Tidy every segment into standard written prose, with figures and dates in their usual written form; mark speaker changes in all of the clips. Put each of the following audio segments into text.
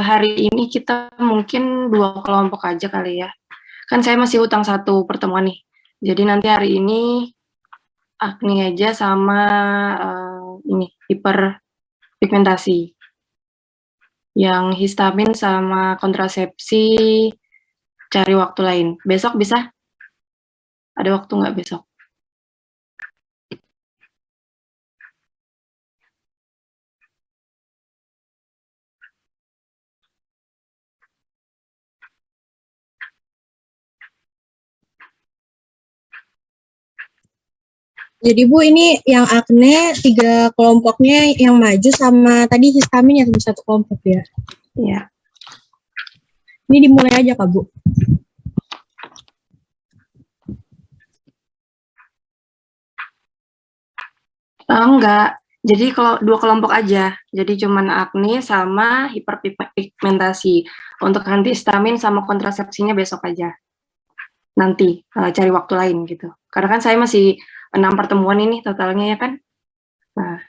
Speaker 1: Hari ini kita mungkin 2 kelompok aja kali ya. Kan saya masih hutang 1 pertemuan nih. Jadi nanti hari ini Agni aja sama, ini hiperpigmentasi. Yang histamin sama kontrasepsi cari waktu lain. Besok bisa? Ada waktu nggak besok?
Speaker 2: Jadi Bu, ini yang akne 3 kelompoknya yang maju sama tadi histamin yang 1 kelompok ya?
Speaker 1: Iya.
Speaker 2: Ini dimulai aja Kak Bu.
Speaker 1: Enggak. Jadi kalau 2 kelompok aja. Jadi cuman akne sama hiperpigmentasi. Untuk antihistamin sama kontrasepsinya besok aja. Nanti cari waktu lain gitu. Karena kan saya masih 6 pertemuan ini totalnya ya kan. Nah,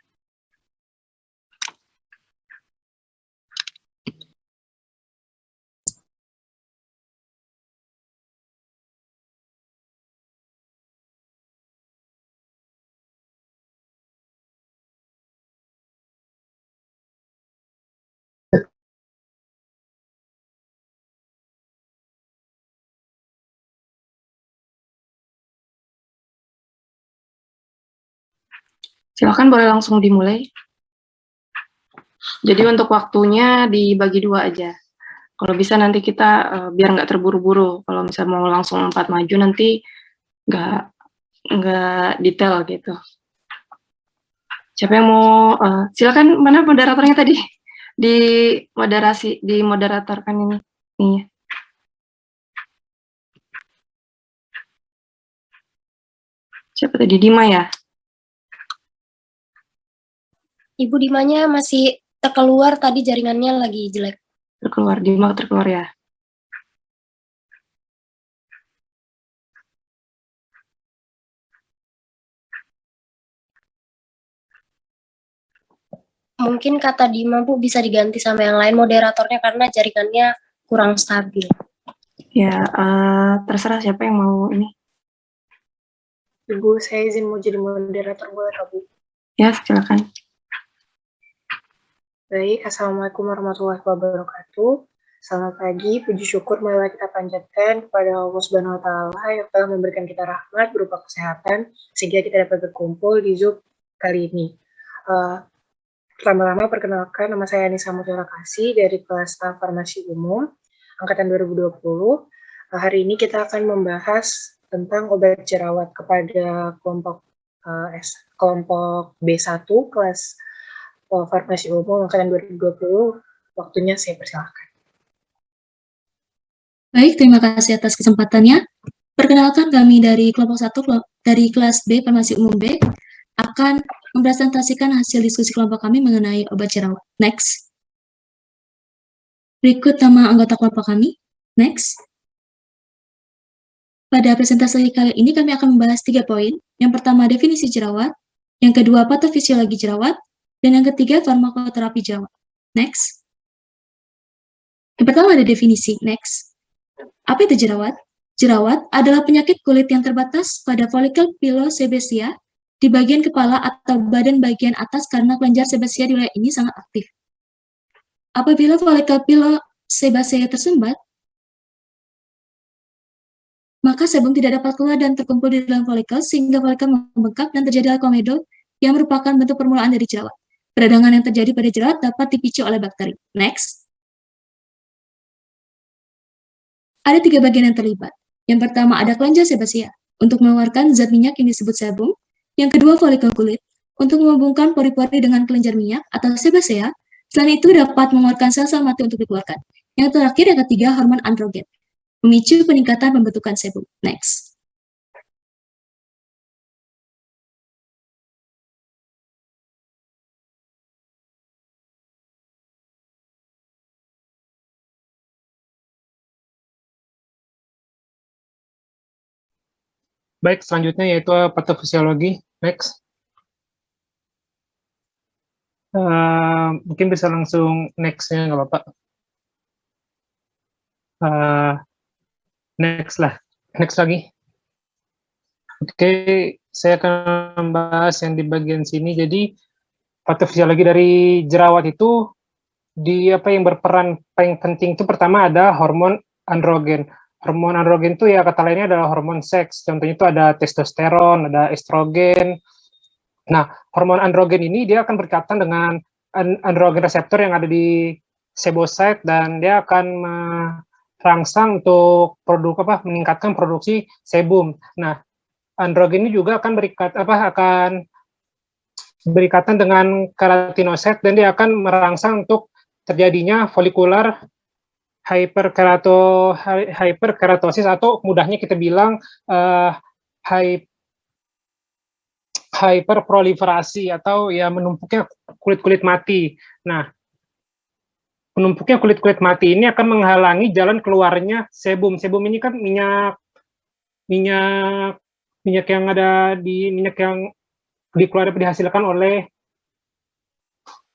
Speaker 1: silakan boleh langsung dimulai. Jadi untuk waktunya dibagi 2 aja. Kalau bisa nanti kita biar nggak terburu-buru. Kalau misalnya mau langsung 4 maju nanti nggak detail gitu. Siapa yang mau silakan, mana moderatornya tadi? Dimoderatorkan ini. Nih. Siapa tadi? Dima ya?
Speaker 3: Ibu Dimanya masih terkeluar, tadi jaringannya lagi jelek.
Speaker 1: Dima terkeluar ya?
Speaker 3: Mungkin kata Dima Bu bisa diganti sama yang lain moderatornya karena jaringannya kurang stabil.
Speaker 1: Ya, terserah siapa yang mau ini.
Speaker 4: Ibu, saya izin mau jadi moderator, boleh Kak Bu?
Speaker 1: Ya, silakan.
Speaker 4: Baik, Assalamualaikum warahmatullahi wabarakatuh. Selamat pagi, puji syukur marilah kita panjatkan kepada Allah Subhanahu wa Ta'ala yang telah memberikan kita rahmat berupa kesehatan sehingga kita dapat berkumpul di Zoom kali ini. Pertama-tama perkenalkan, nama saya Anissa Mutiara Kasih dari kelas A Farmasi Umum angkatan 2020. Hari ini kita akan membahas tentang obat jerawat kepada kelompok B1 kelas Farmasi Umum angkatan 2020. Waktunya saya persilahkan.
Speaker 5: Baik, terima kasih atas kesempatannya. Perkenalkan, kami dari kelompok 1 dari kelas B Farmasi Umum B akan mempresentasikan hasil diskusi kelompok kami mengenai obat jerawat. Next. Berikut nama anggota kelompok kami. Next. Pada presentasi kali ini kami akan membahas 3 poin. Yang pertama, definisi jerawat. Yang kedua, patofisiologi jerawat. Dan yang ketiga, farmakoterapi jerawat. Next. Yang pertama ada definisi. Next. Apa itu jerawat? Jerawat adalah penyakit kulit yang terbatas pada folikel pilosebaceae di bagian kepala atau badan bagian atas karena kelenjar sebaceae di wilayah ini sangat aktif. Apabila folikel pilosebaceae tersumbat, maka sebum tidak dapat keluar dan terkumpul di dalam folikel sehingga folikel membengkak dan terjadi komedo yang merupakan bentuk permulaan dari jerawat. Peradangan yang terjadi pada jerawat dapat dipicu oleh bakteri. Next. Ada 3 bagian yang terlibat. Yang pertama ada kelenjar sebaceae untuk mengeluarkan zat minyak yang disebut sebum. Yang kedua folikel kulit untuk menghubungkan pori-pori dengan kelenjar minyak atau sebasea. Selain itu dapat mengeluarkan sel-sel mati untuk dikeluarkan. Yang terakhir yang ketiga hormon androgen memicu peningkatan pembentukan sebum. Next.
Speaker 6: Baik, selanjutnya yaitu patofisiologi. Next. Mungkin bisa langsung next-nya, nggak apa-apa. Next lah, next lagi. Oke, saya akan membahas yang di bagian sini. Jadi, patofisiologi dari jerawat itu, yang berperan paling penting itu pertama ada hormon androgen. Hormon androgen itu ya kata lainnya adalah hormon seks. Contohnya itu ada testosteron, ada estrogen. Nah, hormon androgen ini dia akan berkaitan dengan androgen reseptor yang ada di sebosit dan dia akan merangsang untuk meningkatkan produksi sebum. Nah, androgen ini juga akan berikatan dengan keratinosit dan dia akan merangsang untuk terjadinya folikular hyperkeratosis atau mudahnya kita bilang hyperproliferasi atau ya menumpuknya kulit-kulit mati. Nah, menumpuknya kulit-kulit mati ini akan menghalangi jalan keluarnya sebum. Sebum ini kan minyak yang ada di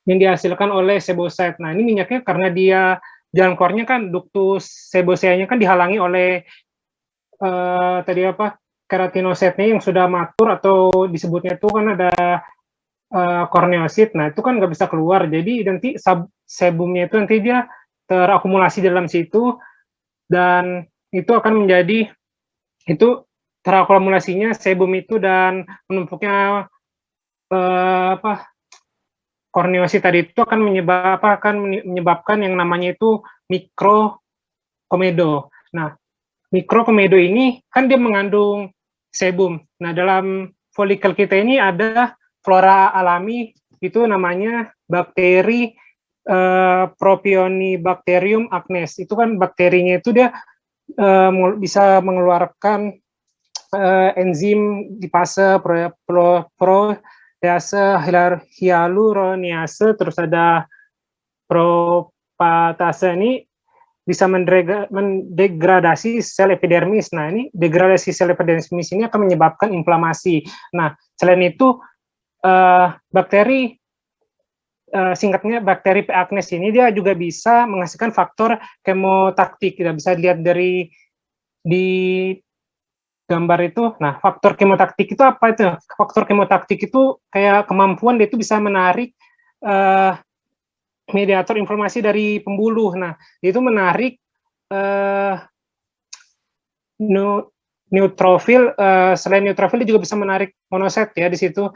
Speaker 6: dihasilkan oleh sebosit. Nah, ini minyaknya karena dia jalan keluarnya kan ductus sebosea-nya kan dihalangi oleh keratinositnya yang sudah matur atau disebutnya itu kan ada korneosit. Nah, itu kan nggak bisa keluar. Jadi nanti sebumnya itu nanti dia terakumulasi dalam situ dan itu akan menjadi terakumulasinya sebum itu dan menumpuknya korneosit tadi itu akan menyebabkan yang namanya itu mikrokomedo. Nah, mikrokomedo ini kan dia mengandung sebum. Nah, dalam folikel kita ini ada flora alami, itu namanya bakteri Propionibacterium acnes. Itu kan bakterinya itu dia bisa mengeluarkan enzim dipase, protease, hyaluronidase, terus ada propatase. Ini bisa mendegradasi sel epidermis. Nah, ini degradasi sel epidermis ini akan menyebabkan inflamasi. Nah, selain itu singkatnya bakteri P. acnes ini dia juga bisa menghasilkan faktor kemotaktik. Kita bisa lihat di gambar itu. Nah, faktor kemotaktik itu apa itu? Faktor kemotaktik itu kayak kemampuan dia itu bisa menarik mediator inflamasi dari pembuluh. Nah, itu menarik neutrofil. Selain neutrofil dia juga bisa menarik monosit ya di situ.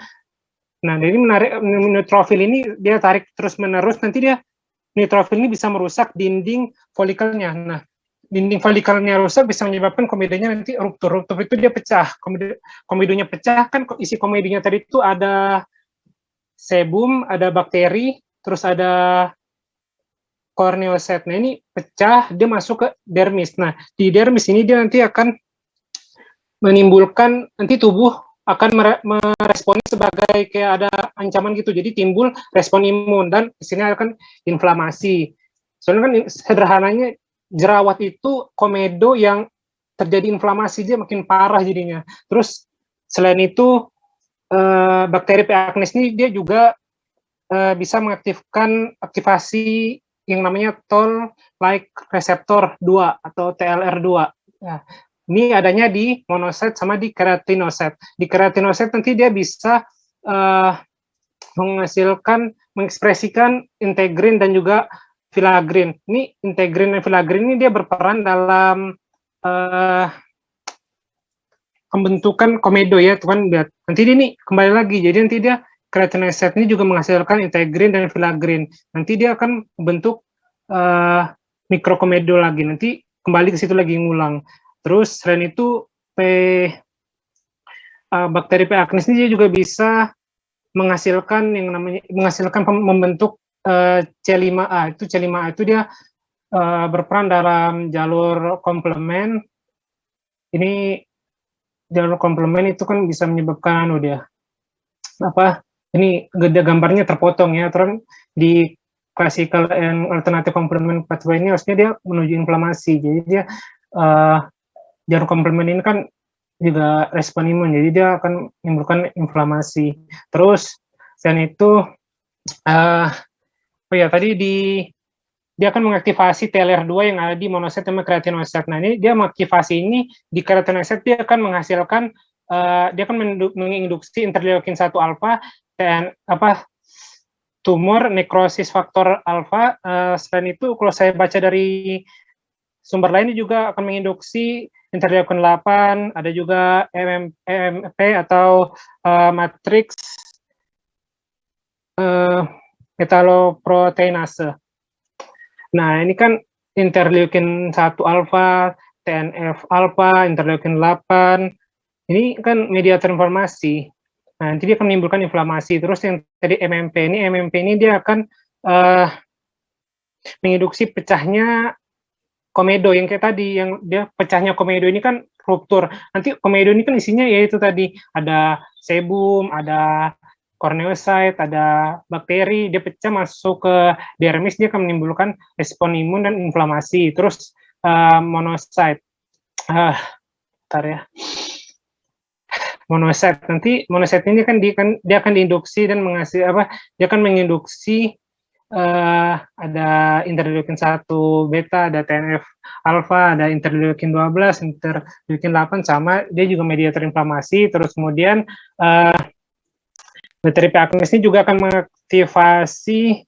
Speaker 6: Nah, jadi menarik neutrofil ini dia tarik terus menerus, nanti dia neutrofil ini bisa merusak dinding folikelnya. Nah, dinding folikelnya rusak bisa menyebabkan komedonya nanti ruptur. Ruptur itu dia pecah. Komedonya pecah kan isi komedonya tadi itu ada sebum, ada bakteri, terus ada korneosit. Nah, ini pecah, dia masuk ke dermis. Nah, di dermis ini dia nanti akan menimbulkan, nanti tubuh akan meresponi sebagai kayak ada ancaman gitu. Jadi timbul respon imun dan isinya akan inflamasi. Soalnya kan sederhananya jerawat itu komedo yang terjadi inflamasi, dia makin parah jadinya. Terus selain itu bakteri P. acnes ini dia juga bisa mengaktifkan aktivasi yang namanya toll-like receptor 2 atau TLR2. Ya, ini adanya di monosit sama di keratinosit. Di keratinosit nanti dia bisa mengekspresikan integrin dan juga filagrin. Ini integrin dan filagrin ini dia berperan dalam pembentukan komedo ya, teman lihat. Nanti ini kembali lagi. Jadi nanti dia keratinosit ini juga menghasilkan integrin dan filagrin. Nanti dia akan membentuk mikrokomedo lagi. Nanti kembali ke situ lagi ngulang. Terus selain itu bakteri P. acnes ini juga bisa membentuk C5A. Itu C5A itu dia berperan dalam jalur komplement. Ini jalur komplement itu kan bisa menyebabkan ini gambarnya terpotong ya, terus di classical and alternative complement pathway ini harusnya dia menuju inflamasi. Jadi dia jalur komplement ini kan juga respon imun, jadi dia akan menimbulkan inflamasi. Terus selain itu Oh ya, tadi dia akan mengaktifasi TLR2 yang ada di monosit sama keratinosit. Nah, ini dia mengaktifasi ini di keratinosit, dia akan menghasilkan dia akan menginduksi interleukin 1 alfa dan tumor nekrosis faktor alfa. Selain itu, kalau saya baca dari sumber lain juga akan menginduksi interleukin 8, ada juga MMP atau matriks metaloproteinase. Nah, ini kan interleukin 1 alfa, TNF alfa, interleukin 8, ini kan mediator inflamasi. Nah, nanti dia akan menimbulkan inflamasi. Terus yang tadi MMP ini dia akan menginduksi pecahnya komedo yang kayak tadi, yang dia pecahnya komedo ini kan ruptur. Nanti komedo ini kan isinya yaitu tadi ada sebum, ada corneocyte, ada bakteri, dia pecah masuk ke dermis, dia akan menimbulkan respon imun dan inflamasi. Terus monocyte, bentar ya. Monocyte, nanti monocyte ini kan dia akan diinduksi dan dia akan menginduksi ada interleukin 1 beta, ada TNF alfa, ada interleukin 12, interleukin 8, sama dia juga mediator inflamasi. Terus kemudian bakteri P. acnes ini juga akan mengaktifasi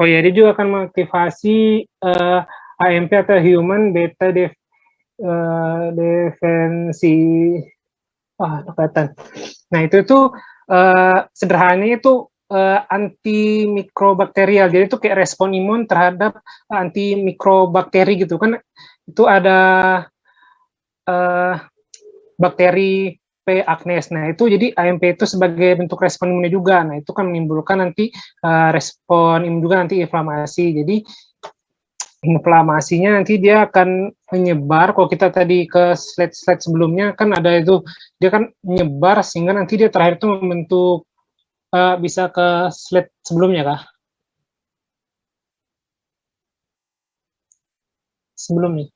Speaker 6: dia juga akan mengaktifasi AMP atau human beta defensi Nah, itu tuh sederhananya itu antimikrobakterial. Jadi itu kayak respon imun terhadap antimikrobakteri gitu kan. Itu ada bakteri P. acnes. Nah, itu jadi AMP itu sebagai bentuk respon imunnya juga. Nah, itu kan menimbulkan nanti respon imun juga, nanti inflamasi. Jadi inflamasinya nanti dia akan menyebar. Kalau kita tadi ke slide sebelumnya kan ada itu, dia kan menyebar sehingga nanti dia terakhir itu membentuk, bisa ke slide sebelumnya kah? Sebelumnya.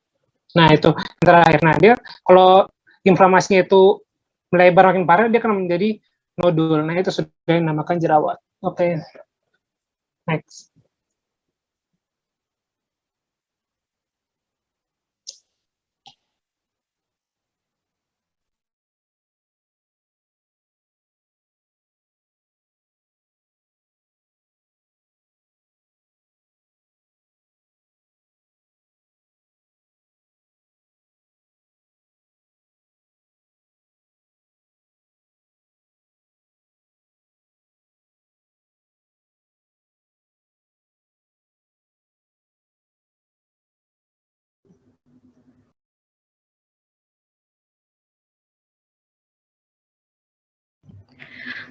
Speaker 6: Nah, itu terakhir. Nah, dia kalau inflamasinya itu melebar makin parah, dia akan menjadi nodul. Nah, itu sudah dinamakan jerawat. Oke. Next.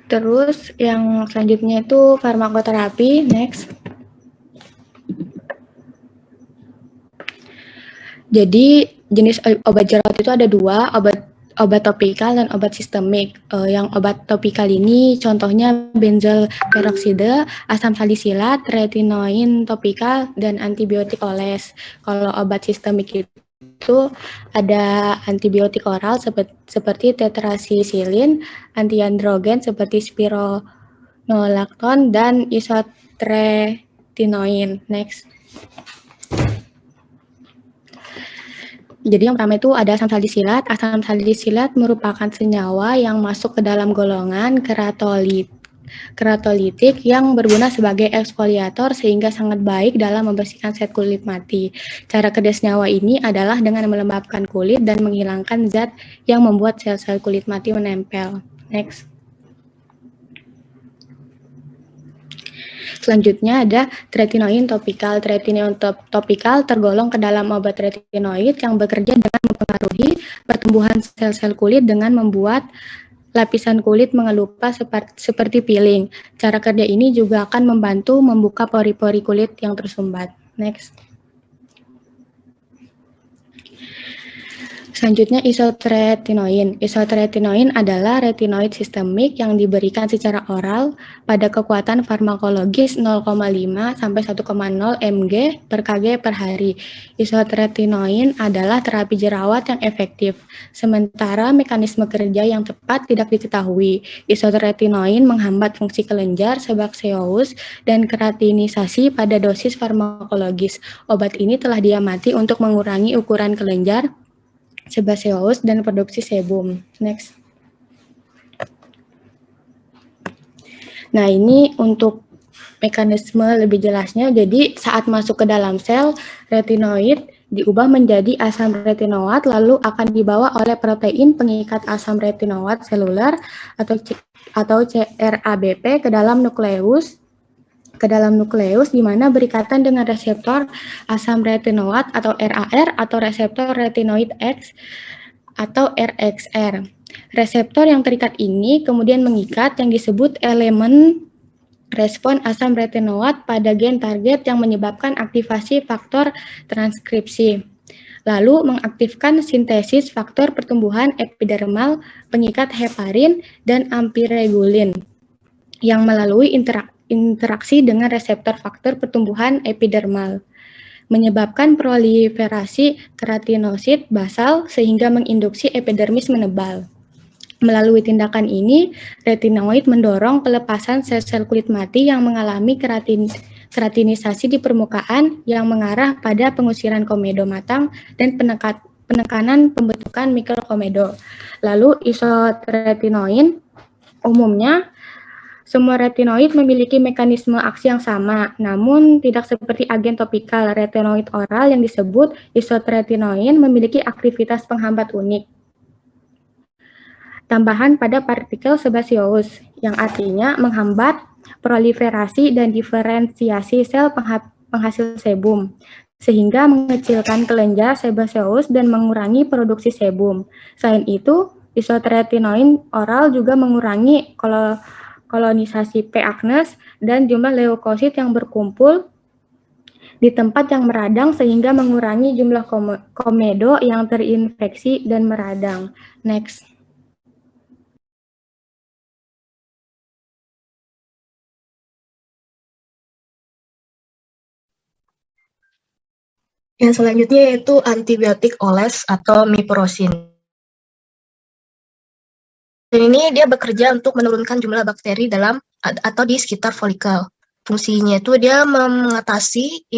Speaker 7: Terus yang selanjutnya itu farmakoterapi, next. Jadi jenis obat jerawat itu ada 2, obat topikal dan obat sistemik. Yang obat topikal ini contohnya benzoyl peroksida, asam salisilat, retinoin topikal, dan antibiotik oles. Kalau obat sistemik itu ada antibiotik oral seperti tetrasisilin, antiandrogen seperti spironolakton, dan isotretinoin. Next. Jadi yang pertama itu ada asam salisilat. Asam salisilat merupakan senyawa yang masuk ke dalam golongan keratolitik yang berguna sebagai eksfoliator sehingga sangat baik dalam membersihkan zat kulit mati. Cara kerja senyawa ini adalah dengan melembabkan kulit dan menghilangkan zat yang membuat sel-sel kulit mati menempel. Next. Selanjutnya ada tretinoin topikal. Tretinoin topikal tergolong ke dalam obat retinoid yang bekerja dengan mempengaruhi pertumbuhan sel-sel kulit dengan membuat lapisan kulit mengelupas seperti peeling. Cara kerja ini juga akan membantu membuka pori-pori kulit yang tersumbat. Next. Selanjutnya isotretinoin. Isotretinoin adalah retinoid sistemik yang diberikan secara oral pada kekuatan farmakologis 0,5 sampai 1,0 mg per kg per hari. Isotretinoin adalah terapi jerawat yang efektif, sementara mekanisme kerja yang tepat tidak diketahui. Isotretinoin menghambat fungsi kelenjar sebaseous dan keratinisasi pada dosis farmakologis. Obat ini telah diamati untuk mengurangi ukuran kelenjar sebaseous dan produksi sebum. Next. Nah, ini untuk mekanisme lebih jelasnya. Jadi, saat masuk ke dalam sel, retinoid diubah menjadi asam retinoat lalu akan dibawa oleh protein pengikat asam retinoat seluler atau CRABP ke dalam nukleus di mana berikatan dengan reseptor asam retinoat atau RAR atau reseptor retinoid X atau RXR. Reseptor yang terikat ini kemudian mengikat yang disebut elemen respon asam retinoat pada gen target yang menyebabkan aktivasi faktor transkripsi. Lalu mengaktifkan sintesis faktor pertumbuhan epidermal, pengikat heparin, dan ampiregulin yang melalui interaksi dengan reseptor faktor pertumbuhan epidermal, menyebabkan proliferasi keratinosit basal sehingga menginduksi epidermis menebal. Melalui tindakan ini, retinoid mendorong pelepasan sel-sel kulit mati yang mengalami keratinisasi di permukaan yang mengarah pada pengusiran komedo matang dan penekanan pembentukan mikrokomedo. Lalu isotretinoin umumnya semua retinoid memiliki mekanisme aksi yang sama, namun tidak seperti agen topikal. Retinoid oral yang disebut isotretinoin memiliki aktivitas penghambat unik. Tambahan pada partikel sebaseous, yang artinya menghambat proliferasi dan diferensiasi sel penghasil sebum, sehingga mengecilkan kelenjar sebaseous dan mengurangi produksi sebum. Selain itu, isotretinoin oral juga mengurangi kolonisasi P. acnes dan jumlah leukosit yang berkumpul di tempat yang meradang sehingga mengurangi jumlah komedo yang terinfeksi dan meradang. Next.
Speaker 8: Yang selanjutnya yaitu antibiotik oles atau miprosin. Dan ini dia bekerja untuk menurunkan jumlah bakteri dalam atau di sekitar folikel. Fungsinya itu dia mengatasi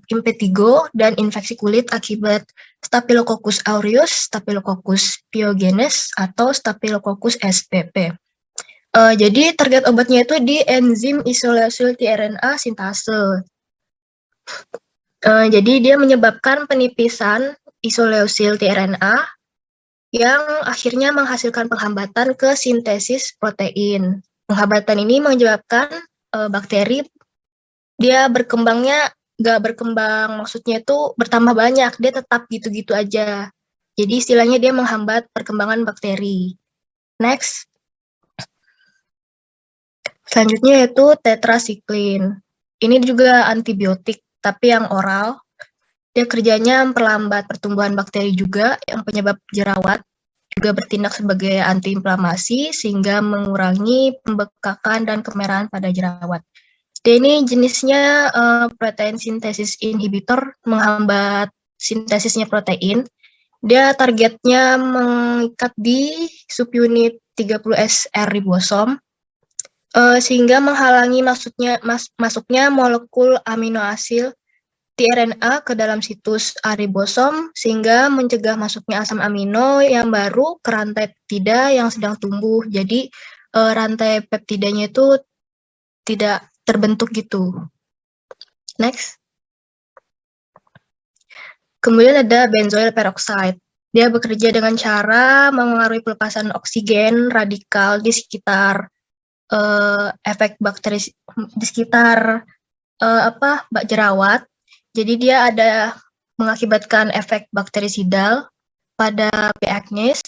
Speaker 8: impetigo dan infeksi kulit akibat Staphylococcus aureus, Staphylococcus pyogenes, atau Staphylococcus spp. Jadi target obatnya itu di enzim isoleusil tRNA sintase. Jadi dia menyebabkan penipisan isoleusil tRNA yang akhirnya menghasilkan penghambatan ke sintesis protein. Penghambatan ini menyebabkan bakteri dia berkembangnya nggak berkembang, maksudnya itu bertambah banyak, dia tetap gitu-gitu aja. Jadi istilahnya dia menghambat perkembangan bakteri. Next. Selanjutnya yaitu tetrasiklin. Ini juga antibiotik, tapi yang oral. Dia kerjanya memperlambat pertumbuhan bakteri juga yang penyebab jerawat, juga bertindak sebagai antiinflamasi sehingga mengurangi pembekakan dan kemerahan pada jerawat. Dan ini jenisnya protein sintesis inhibitor, menghambat sintesisnya protein. Dia targetnya mengikat di subunit 30SR ribosom sehingga menghalangi masuknya molekul aminoasid tRNA ke dalam situs ribosom sehingga mencegah masuknya asam amino yang baru ke rantai peptida yang sedang tumbuh. Jadi rantai peptidanya itu tidak terbentuk gitu. Next. Kemudian ada benzoyl peroxide. Dia bekerja dengan cara mengaruhi pelepasan oksigen radikal di sekitar efek bakteri di sekitar jerawat. Jadi dia ada mengakibatkan efek bakterisidal pada P. acnes.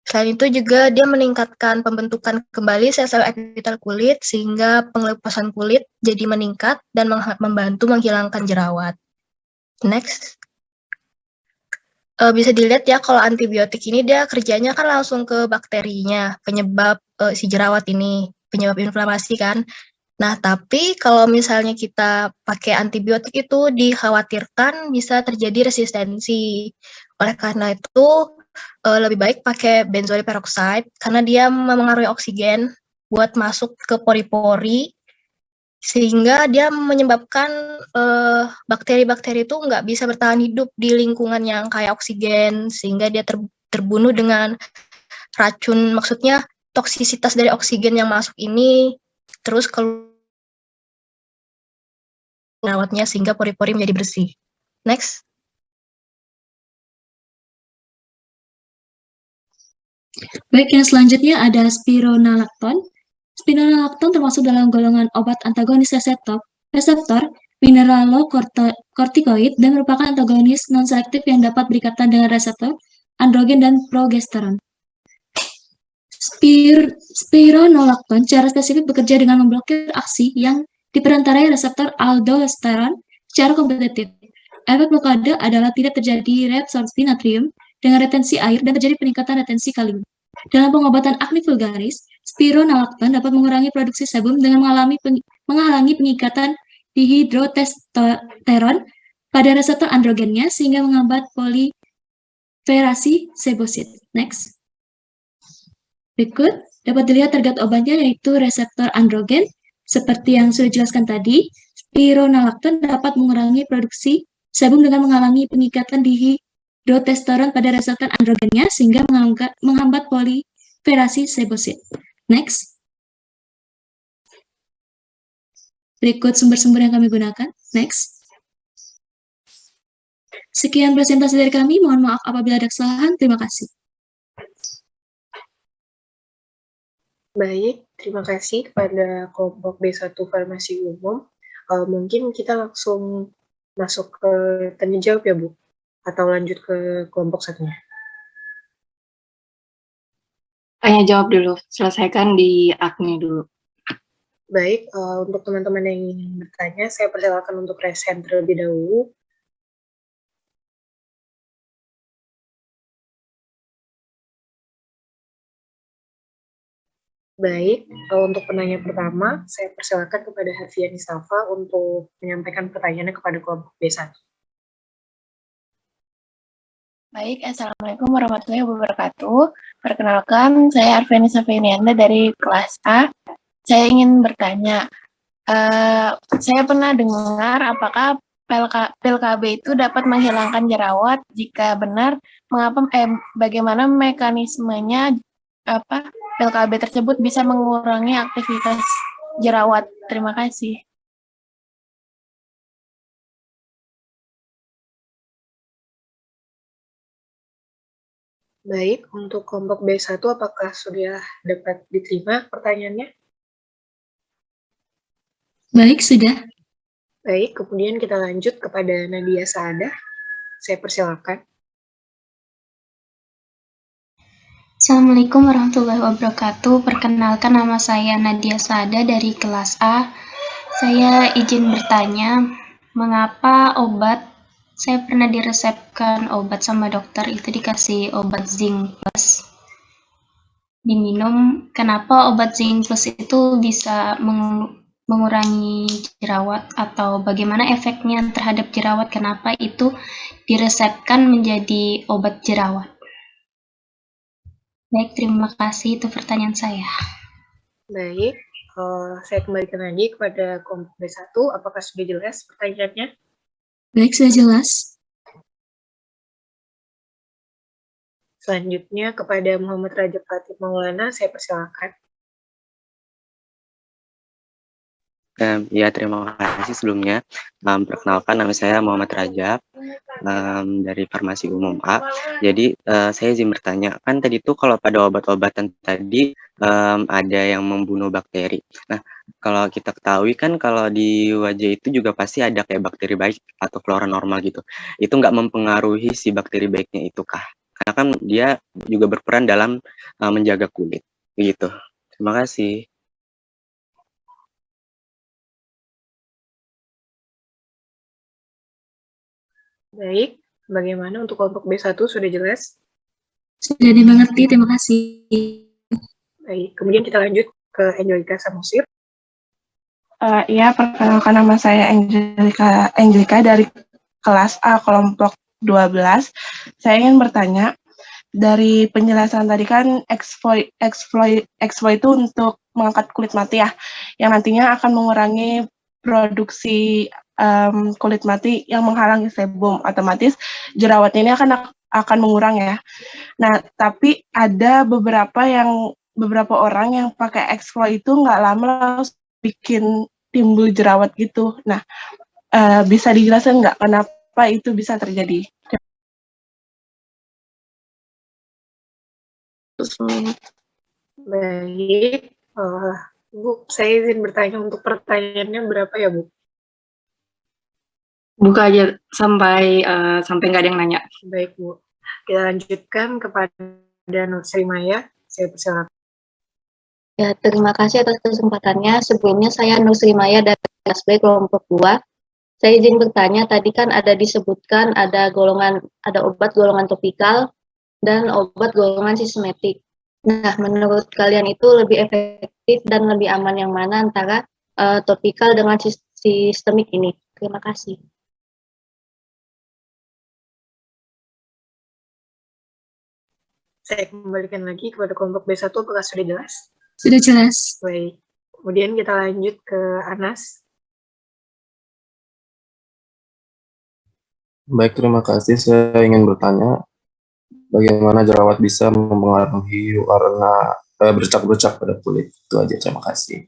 Speaker 8: Selain itu juga dia meningkatkan pembentukan kembali sel-sel epitel kulit sehingga penglepasan kulit jadi meningkat dan membantu menghilangkan jerawat. Next. bisa dilihat ya kalau antibiotik ini dia kerjanya kan langsung ke bakterinya, penyebab si jerawat ini, penyebab inflamasi kan. Nah, tapi kalau misalnya kita pakai antibiotik itu dikhawatirkan bisa terjadi resistensi. Oleh karena itu, lebih baik pakai benzoyl peroxide karena dia memengaruhi oksigen buat masuk ke pori-pori sehingga dia menyebabkan bakteri-bakteri itu nggak bisa bertahan hidup di lingkungan yang kayak oksigen sehingga dia terbunuh dengan racun, maksudnya toksisitas dari oksigen yang masuk ini terus merawatnya sehingga pori-pori menjadi bersih. Next.
Speaker 5: Baik, yang selanjutnya ada spironolactone. Spironolactone termasuk dalam golongan obat antagonis reseptor mineralokortikoid dan merupakan antagonis non-selektif yang dapat berikatan dengan reseptor androgen dan progesteron. Spironolactone secara spesifik bekerja dengan memblokir aksi yang diperantarai reseptor aldosteron secara kompetitif. Efek blokade adalah tidak terjadi reabsorpsi natrium dengan retensi air dan terjadi peningkatan retensi kalium. Dalam pengobatan akne vulgaris, spironolactone dapat mengurangi produksi sebum dengan menghalangi pengikatan dihidrotestosteron pada reseptor androgennya sehingga menghambat proliferasi sebosit. Next. Berikut dapat dilihat target obatnya yaitu reseptor androgen. Seperti yang sudah dijelaskan tadi, spironolactone dapat mengurangi produksi sebum dengan menghalangi pengikatan dihidrotestosteron pada reseptor androgennya sehingga menghambat proliferasi sebosit. Next. Berikut sumber-sumber yang kami gunakan. Next. Sekian presentasi dari kami. Mohon maaf apabila ada kesalahan. Terima kasih.
Speaker 4: Baik, terima kasih kepada kelompok B1 Farmasi Umum. Mungkin kita langsung masuk ke tanya jawab ya, Bu? Atau lanjut ke kelompok satunya?
Speaker 1: Tanya jawab dulu, selesaikan di akne dulu.
Speaker 4: Baik, untuk teman-teman yang ingin bertanya, saya persilakan untuk raise hand terlebih dahulu. Baik, untuk penanya pertama, saya persilakan kepada Harfian Istafa untuk menyampaikan pertanyaannya kepada kelompok B1.
Speaker 9: Baik, Assalamualaikum warahmatullahi wabarakatuh. Perkenalkan, saya Arveni Safinianda dari kelas A. Saya ingin bertanya, saya pernah dengar apakah pil KB itu dapat menghilangkan jerawat? Jika benar, bagaimana mekanismenya pil KB tersebut bisa mengurangi aktivitas jerawat? Terima kasih.
Speaker 4: Baik, untuk kelompok B1 apakah sudah dapat diterima pertanyaannya?
Speaker 5: Baik, sudah.
Speaker 4: Baik, kemudian kita lanjut kepada Nadia Saadah. Saya persilakan.
Speaker 10: Assalamualaikum warahmatullahi wabarakatuh. Perkenalkan, nama saya Nadia Sada dari kelas A. Saya izin bertanya, mengapa saya pernah diresepkan obat sama dokter itu dikasih obat zinc plus diminum. Kenapa obat zinc plus itu bisa mengurangi jerawat atau bagaimana efeknya terhadap jerawat? Kenapa itu diresepkan menjadi obat jerawat? Baik, terima kasih. Itu pertanyaan saya.
Speaker 4: Baik, saya kembalikan lagi kepada kelompok B1. Apakah sudah jelas pertanyaannya?
Speaker 5: Baik, sudah jelas.
Speaker 4: Selanjutnya kepada Muhammad Rajab Fatih Maulana, saya persilakan.
Speaker 11: Ya, terima kasih sebelumnya. Perkenalkan, nama saya Muhammad Rajab dari Farmasi Umum A. Jadi saya izin bertanya, kan tadi tuh kalau pada obat-obatan tadi ada yang membunuh bakteri. Nah, kalau kita ketahui kan kalau di wajah itu juga pasti ada kayak bakteri baik atau flora normal gitu. Itu nggak mempengaruhi si bakteri baiknya itu kah? Karena kan dia juga berperan dalam menjaga kulit. Begitu. Terima kasih.
Speaker 4: Baik, Bagaimana untuk kelompok B1 sudah jelas?
Speaker 5: Sudah dimengerti, terima kasih.
Speaker 4: Baik, kemudian kita lanjut ke Angelika Samusir.
Speaker 12: Iya, perkenalkan nama saya Angelika dari kelas A kelompok 12. Saya ingin bertanya, dari penjelasan tadi kan exfoliate itu untuk mengangkat kulit mati ya, yang nantinya akan mengurangi produksi kulit mati yang menghalangi sebum, otomatis jerawatnya ini akan mengurang ya. Nah, tapi ada beberapa orang yang pakai exfoliate itu nggak lama langsung bikin timbul jerawat gitu. Nah, bisa dijelaskan nggak kenapa itu bisa terjadi?
Speaker 4: Baik, Bu, saya izin bertanya untuk pertanyaannya berapa ya, Bu?
Speaker 1: Buka aja sampai nggak ada yang nanya.
Speaker 4: Baik, Bu. Kita lanjutkan kepada Nur Srimaya. Saya persilakan.
Speaker 13: Ya, terima kasih atas kesempatannya. Sebelumnya saya Nur Srimaya dari kelas B kelompok 2. Saya izin bertanya, tadi kan ada disebutkan ada obat golongan topikal dan obat golongan sistematik. Nah, menurut kalian itu lebih efektif dan lebih aman yang mana antara topikal dengan sistemik ini? Terima kasih.
Speaker 4: Saya kembalikan lagi kepada kelompok B1, apakah sudah jelas?
Speaker 5: Sudah jelas.
Speaker 4: Baik. Kemudian kita lanjut ke Anas.
Speaker 14: Baik, terima kasih. Saya ingin bertanya, bagaimana jerawat bisa mempengaruhi warna bercak-bercak pada kulit? Itu aja, terima kasih.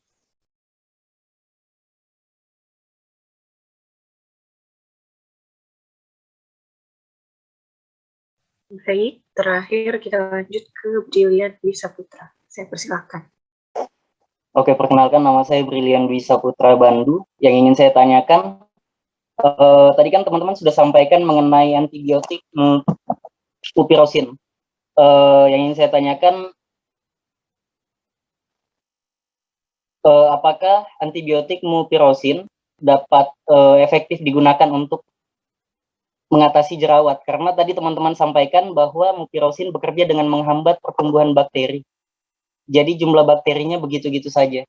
Speaker 4: Baik, terakhir kita lanjut ke Brilian Dwi Saputra. Saya persilakan.
Speaker 15: Oke, perkenalkan nama saya Brilian Dwi Saputra Bandu. Yang ingin saya tanyakan, tadi kan teman-teman sudah sampaikan mengenai antibiotik mupirocin. Yang ingin saya tanyakan, apakah antibiotik mupirocin dapat efektif digunakan untuk mengatasi jerawat? Karena tadi teman-teman sampaikan bahwa mupirocin bekerja dengan menghambat pertumbuhan bakteri. Jadi jumlah bakterinya begitu-gitu saja.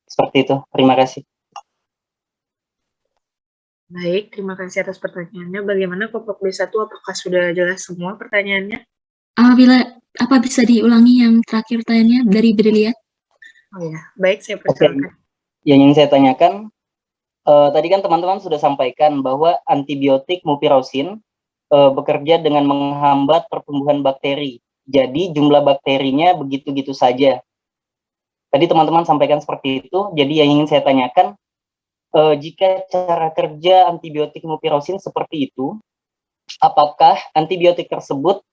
Speaker 15: Seperti itu. Terima kasih.
Speaker 4: Baik, terima kasih atas pertanyaannya. Bagaimana kelompok B1, apakah sudah jelas semua pertanyaannya?
Speaker 5: Apa bisa diulangi yang terakhir tanya dari Brilian?
Speaker 4: Oh ya, baik, saya persilakan.
Speaker 15: Yang ingin saya tanyakan, tadi kan teman-teman sudah sampaikan bahwa antibiotik mupirocin bekerja dengan menghambat pertumbuhan bakteri. Jadi jumlah bakterinya begitu-gitu saja. Tadi teman-teman sampaikan seperti itu. Jadi yang ingin saya tanyakan, jika cara kerja antibiotik mupirocin seperti itu, apakah antibiotik tersebut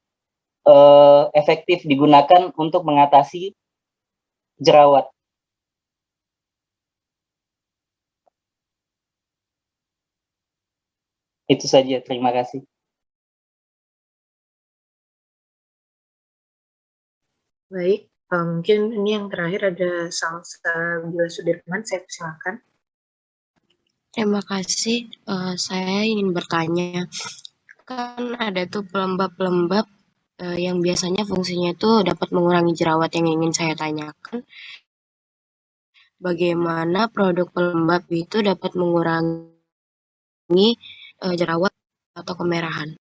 Speaker 15: efektif digunakan untuk mengatasi jerawat? Itu saja, terima kasih.
Speaker 4: Baik, mungkin ini yang terakhir ada Salsabila Sudirman, saya persilakan.
Speaker 16: Terima kasih, saya ingin bertanya, kan ada tuh pelembab-pelembab yang biasanya fungsinya itu dapat mengurangi jerawat. Yang ingin saya tanyakan, bagaimana produk pelembab itu dapat mengurangi jerawat atau kemerahan?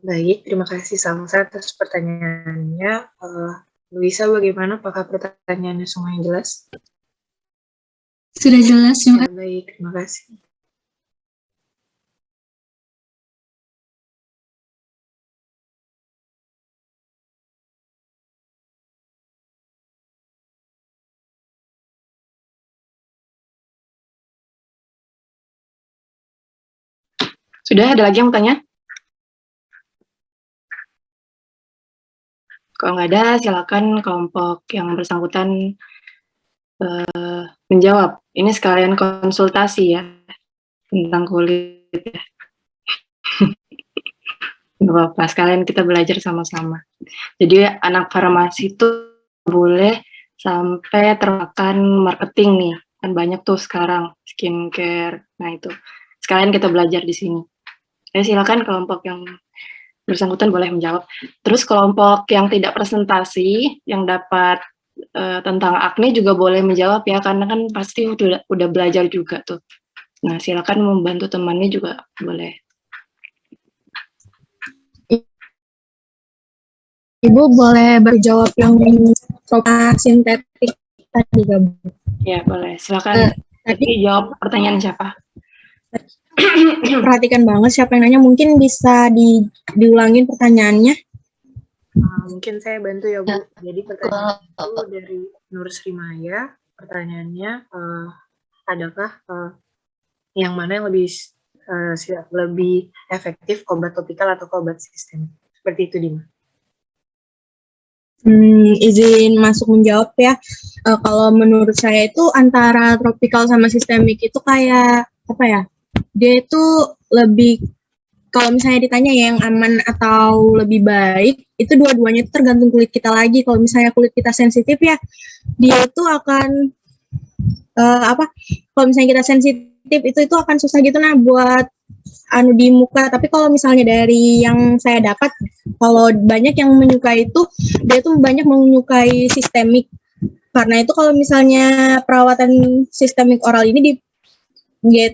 Speaker 4: Baik, terima kasih Salsa atas pertanyaannya. Luisa, bagaimana? Apakah pertanyaannya semuanya jelas?
Speaker 5: Sudah jelas,
Speaker 4: ya, baik, terima kasih.
Speaker 1: Sudah ada lagi yang mau tanya? Kalau nggak ada, silakan kelompok yang bersangkutan menjawab. Ini sekalian konsultasi ya tentang kulit ya. Nggak apa-apa, sekalian kita belajar sama-sama. Jadi anak farmasi itu boleh sampai termakan marketing nih, kan banyak tuh sekarang skincare. Nah itu, sekalian kita belajar di sini. Silakan kelompok yang bersangkutan boleh menjawab. Terus kelompok yang tidak presentasi, yang dapat tentang akne juga boleh menjawab ya, karena kan pasti udah belajar juga tuh. Nah silakan membantu temannya juga boleh.
Speaker 2: Ibu boleh berjawab yang sintetik tadi gabung.
Speaker 1: Ya boleh, silakan. Tadi jawab pertanyaan siapa?
Speaker 2: Perhatikan banget siapa yang nanya, mungkin bisa diulangin pertanyaannya.
Speaker 4: Mungkin saya bantu ya Bu. Jadi pertanyaan itu dari Nur Srimaya. Pertanyaannya, adakah yang mana yang lebih efektif, obat topikal atau obat sistemik? Seperti itu, Dima.
Speaker 2: Izin masuk menjawab ya. Kalau menurut saya itu antara tropikal sama sistemik itu kayak apa ya? Dia itu lebih, kalau misalnya ditanya yang aman atau lebih baik, itu dua-duanya itu tergantung kulit kita lagi. Kalau misalnya kulit kita sensitif ya, dia itu akan kalau misalnya kita sensitif itu akan susah gitu nah buat di muka. Tapi kalau misalnya dari yang saya dapat, kalau banyak yang menyukai itu, dia tuh banyak menyukai sistemik. Karena itu kalau misalnya perawatan sistemik oral ini dia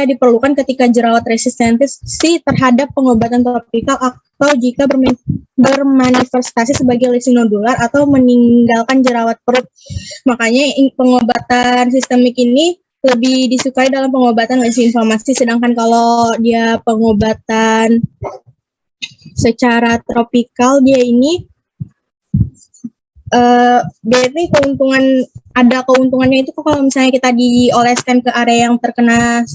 Speaker 2: diperlukan ketika jerawat resistensi terhadap pengobatan topikal atau jika bermanifestasi sebagai lesi nodular atau meninggalkan jerawat perut. Makanya pengobatan sistemik ini lebih disukai dalam pengobatan lesi inflamasi, sedangkan kalau dia pengobatan secara tropikal dia ini keuntungannya itu kalau misalnya kita dioleskan ke area yang terkena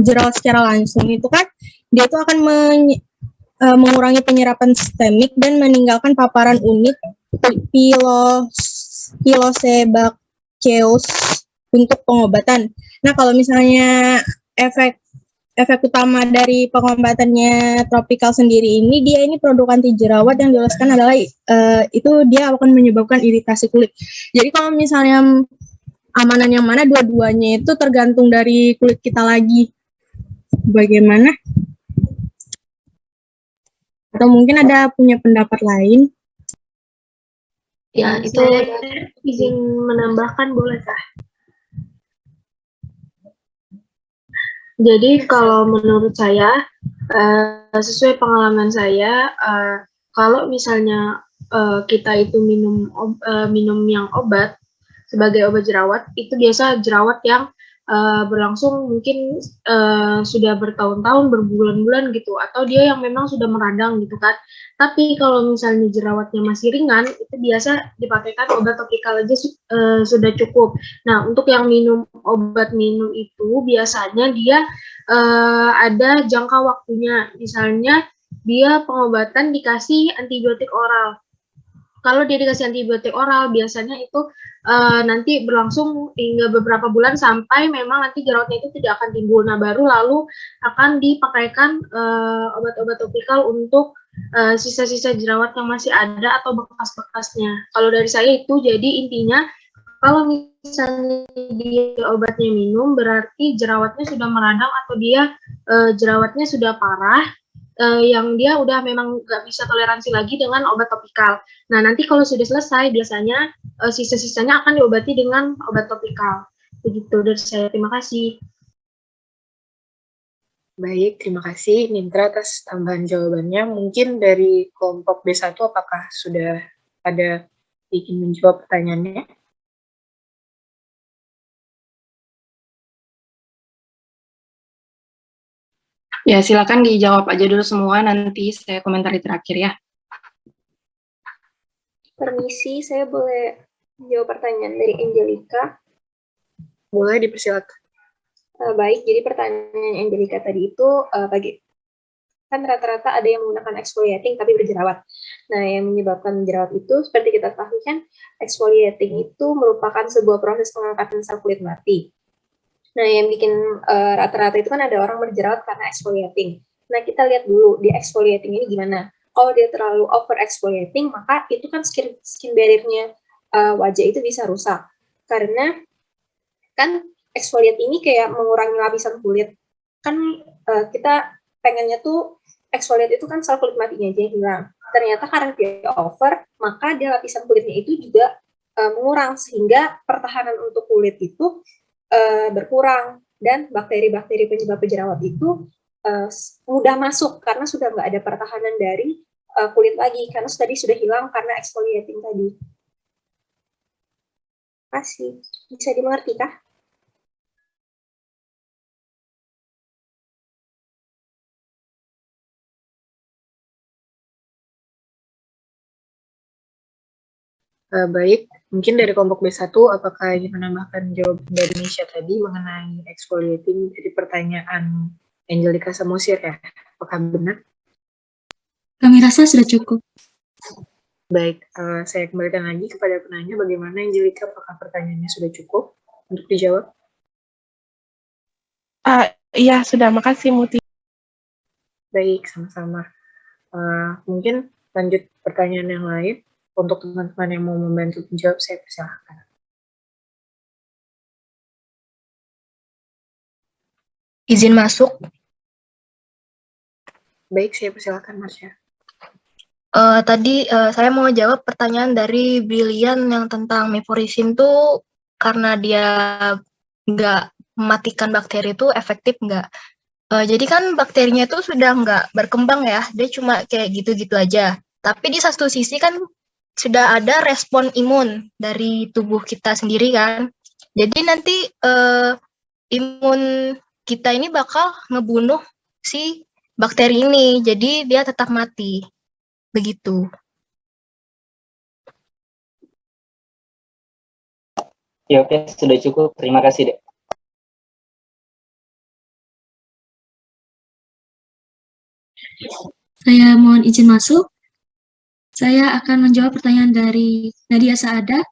Speaker 2: jerawat secara langsung itu kan dia itu akan mengurangi penyerapan sistemik dan meninggalkan paparan unik Pilosebaceous untuk pengobatan. Nah kalau misalnya efek utama dari pengobatannya tropikal sendiri ini, dia ini produk anti jerawat yang dioleskan adalah itu dia akan menyebabkan iritasi kulit. Jadi kalau misalnya amanan yang mana, dua-duanya itu tergantung dari kulit kita lagi. Bagaimana? Atau mungkin ada punya pendapat lain?
Speaker 13: Ya, itu
Speaker 4: izin menambahkan bolehkah? Jadi kalau menurut saya, sesuai pengalaman saya, kalau misalnya kita itu minum yang obat sebagai obat jerawat, itu biasa jerawat yang berlangsung mungkin sudah bertahun-tahun, berbulan-bulan gitu, atau dia yang memang sudah meradang gitu kan. Tapi kalau misalnya jerawatnya masih ringan, itu biasa dipakaikan obat topikal aja sudah cukup. Nah, untuk yang obat minum itu biasanya dia ada jangka waktunya. Misalnya dia pengobatan dikasih antibiotik oral. Kalau dia dikasih antibiotik oral, biasanya itu nanti berlangsung hingga beberapa bulan sampai memang nanti jerawatnya itu tidak akan timbul. Nah, baru lalu akan dipakaikan obat-obat topikal untuk sisa-sisa jerawat yang masih ada atau bekas-bekasnya. Kalau dari saya itu, jadi intinya kalau misalnya dia obatnya minum, berarti jerawatnya sudah meradang atau dia jerawatnya sudah parah, yang dia udah memang nggak bisa toleransi lagi dengan obat topikal. Nah, nanti kalau sudah selesai, biasanya sisa-sisanya akan diobati dengan obat topikal. Begitu dari saya. Terima kasih. Baik, terima kasih Nintra atas tambahan jawabannya. Mungkin dari kelompok B1 apakah sudah ada ingin menjawab pertanyaannya?
Speaker 1: Ya, silakan dijawab aja dulu semua, nanti saya komentari terakhir ya.
Speaker 17: Permisi, saya boleh jawab pertanyaan dari Angelica?
Speaker 4: Boleh, dipersilakan.
Speaker 17: Baik, jadi pertanyaan Angelica tadi itu kan rata-rata ada yang menggunakan exfoliating tapi berjerawat. Nah, yang menyebabkan jerawat itu seperti kita tahu kan, exfoliating itu merupakan sebuah proses pengangkatan sel kulit mati. Nah, yang bikin rata-rata itu kan ada orang berjerawat karena exfoliating. Nah, kita lihat dulu di exfoliating ini gimana. Kalau dia terlalu over exfoliating, maka itu kan skin barrier-nya wajah itu bisa rusak. Karena kan exfoliate ini kayak mengurangi lapisan kulit. Kan kita pengennya tuh exfoliate itu kan sel kulit matinya aja yang hilang. Ternyata karena dia over, maka dia lapisan kulitnya itu juga mengurang, sehingga pertahanan untuk kulit itu berkurang, dan bakteri-bakteri penyebab jerawat itu mudah masuk karena sudah nggak ada pertahanan dari kulit lagi, karena tadi sudah hilang karena exfoliating tadi. Kasih, bisa dimengerti kah?
Speaker 4: Baik, mungkin dari kelompok B1, apakah ingin menambahkan jawaban dari Nisha tadi mengenai exfoliating dari pertanyaan Angelica Samosir ya? Apakah benar?
Speaker 5: Kami rasa sudah cukup.
Speaker 4: Baik, saya kembalikan lagi kepada penanya, bagaimana Angelica, apakah pertanyaannya sudah cukup untuk dijawab?
Speaker 12: Iya, sudah. Makasih, Muti.
Speaker 4: Baik, sama-sama. Mungkin lanjut pertanyaan yang lain. Untuk teman-teman yang mau membantu menjawab, saya persilahkan.
Speaker 8: Izin masuk.
Speaker 4: Baik, saya persilahkan, Marsha.
Speaker 8: Tadi saya mau jawab pertanyaan dari Brilian yang tentang mifurisin tuh karena dia nggak mematikan bakteri itu efektif nggak? Jadi kan bakterinya itu sudah nggak berkembang ya, dia cuma kayak gitu-gitu aja. Tapi di satu sisi kan sudah ada respon imun dari tubuh kita sendiri kan. Jadi nanti imun kita ini bakal ngebunuh si bakteri ini, jadi dia tetap mati. Begitu.
Speaker 15: Ya oke, sudah cukup. Terima kasih, Dek.
Speaker 5: Saya mohon izin masuk. Saya akan menjawab pertanyaan dari Nadia Saada.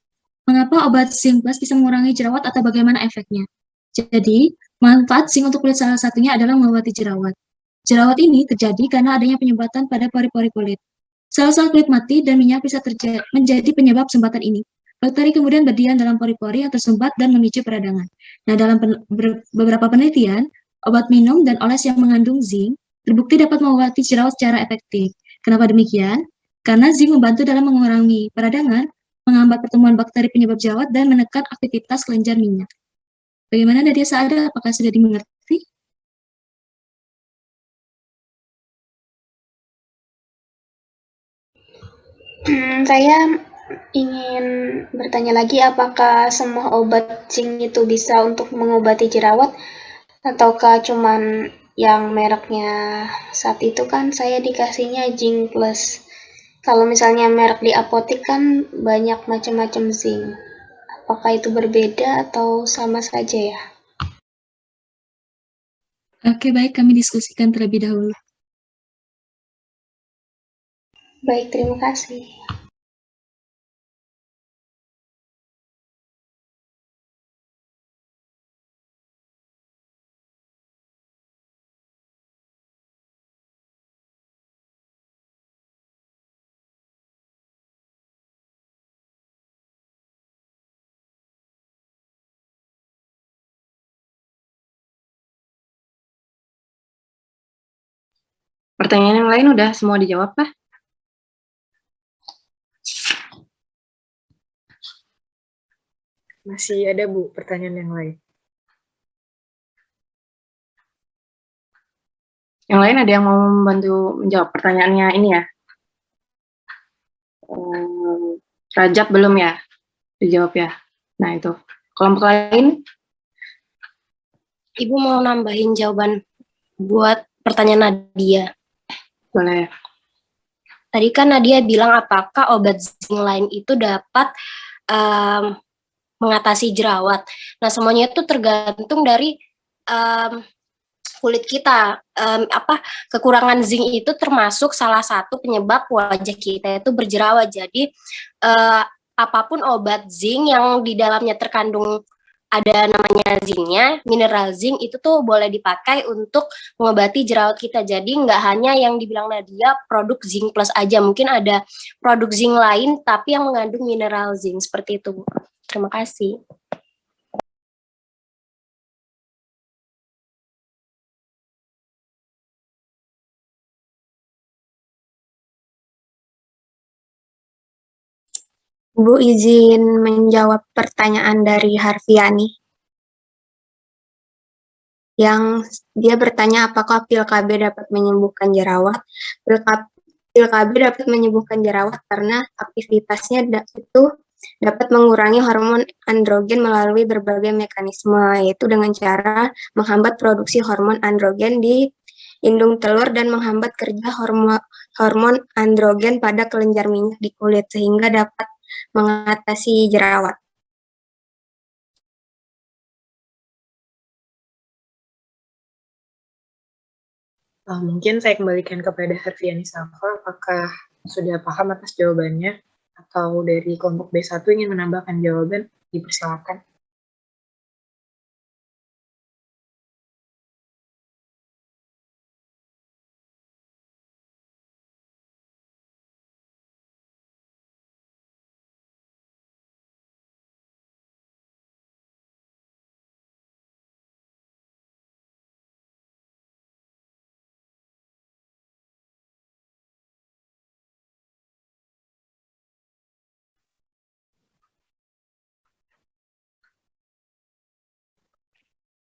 Speaker 5: Mengapa obat zinc plus bisa mengurangi jerawat atau bagaimana efeknya? Jadi, manfaat zinc untuk kulit salah satunya adalah mengobati jerawat. Jerawat ini terjadi karena adanya penyumbatan pada pori-pori kulit. Sel-sel kulit mati dan minyak bisa menjadi penyebab sumbatan ini. Bakteri kemudian berdiam dalam pori-pori yang tersumbat dan memicu peradangan. Nah, dalam beberapa penelitian, obat minum dan oles yang mengandung zinc terbukti dapat mengobati jerawat secara efektif. Kenapa demikian? Karena zinc membantu dalam mengurangi peradangan, menghambat pertumbuhan bakteri penyebab jerawat, dan menekan aktivitas kelenjar minyak. Bagaimana Nadia Saada? Apakah sudah dimengerti?
Speaker 10: Saya ingin bertanya lagi, apakah semua obat zinc itu bisa untuk mengobati jerawat, ataukah cuman yang mereknya saat itu kan saya dikasihnya zinc plus. Kalau misalnya merek di apotek kan banyak macam-macam zinc. Apakah itu berbeda atau sama saja ya?
Speaker 5: Oke, baik, kami diskusikan terlebih dahulu.
Speaker 10: Baik, terima kasih.
Speaker 1: Pertanyaan yang lain udah semua dijawab, Pak?
Speaker 4: Masih ada, Bu, pertanyaan yang lain?
Speaker 1: Yang lain ada yang mau membantu menjawab pertanyaannya ini ya? Rajab belum ya? Dijawab ya? Nah, itu. Kelompok lain?
Speaker 3: Ibu mau nambahin jawaban buat pertanyaan Nadia.
Speaker 1: Boleh.
Speaker 3: Tadi kan Nadia bilang apakah obat zinc lain itu dapat mengatasi jerawat. Nah, semuanya itu tergantung dari kulit kita. Kekurangan zinc itu termasuk salah satu penyebab wajah kita itu berjerawat. Jadi apapun obat zinc yang di dalamnya terkandung ada namanya zincnya, mineral zinc itu tuh boleh dipakai untuk mengobati jerawat kita. Jadi nggak hanya yang dibilang Nadia produk zinc plus aja, mungkin ada produk zinc lain tapi yang mengandung mineral zinc seperti itu, Bu. Terima kasih.
Speaker 7: Bu izin menjawab pertanyaan dari Harfiani. Yang dia bertanya apakah pil KB dapat menyembuhkan jerawat. Pil KB dapat menyembuhkan jerawat karena aktivitasnya itu dapat mengurangi hormon androgen melalui berbagai mekanisme, yaitu dengan cara menghambat produksi hormon androgen di indung telur dan menghambat kerja hormon androgen pada kelenjar minyak di kulit sehingga dapat mengatasi jerawat.
Speaker 4: Mungkin saya kembalikan kepada Harfiani Safa, apakah sudah paham atas jawabannya, atau dari kelompok B1 ingin menambahkan jawaban, dipersilakan.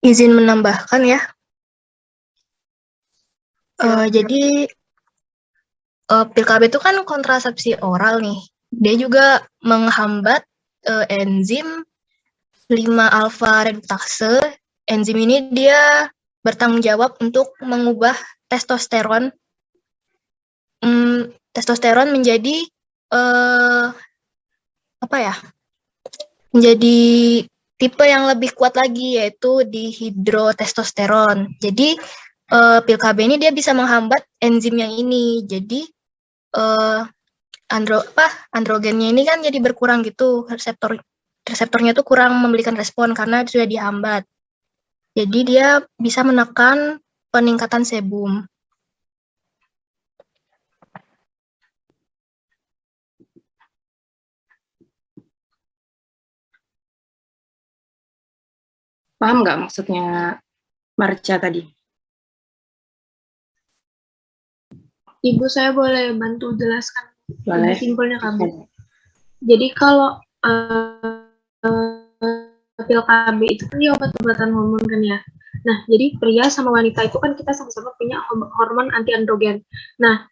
Speaker 8: Izin menambahkan ya. Jadi pil KB itu kan kontrasepsi oral nih. Dia juga menghambat enzim 5-alfa reduktase. Enzim ini dia bertanggung jawab untuk mengubah testosteron menjadi menjadi tipe yang lebih kuat lagi, yaitu dihidrotestosteron. Jadi pil KB ini dia bisa menghambat enzim yang ini. Jadi androgennya ini kan jadi berkurang gitu, reseptornya tuh kurang memberikan respon karena sudah dihambat. Jadi dia bisa menekan peningkatan sebum.
Speaker 1: Paham nggak maksudnya Marcia tadi?
Speaker 17: Ibu, saya boleh bantu jelaskan
Speaker 1: Boleh.
Speaker 17: lebih simpelnya kamu. Jadi kalau pil KB itu kan dia obat-obatan hormon kan ya. Nah, jadi pria sama wanita itu kan kita sama-sama punya hormon anti androgen. Nah,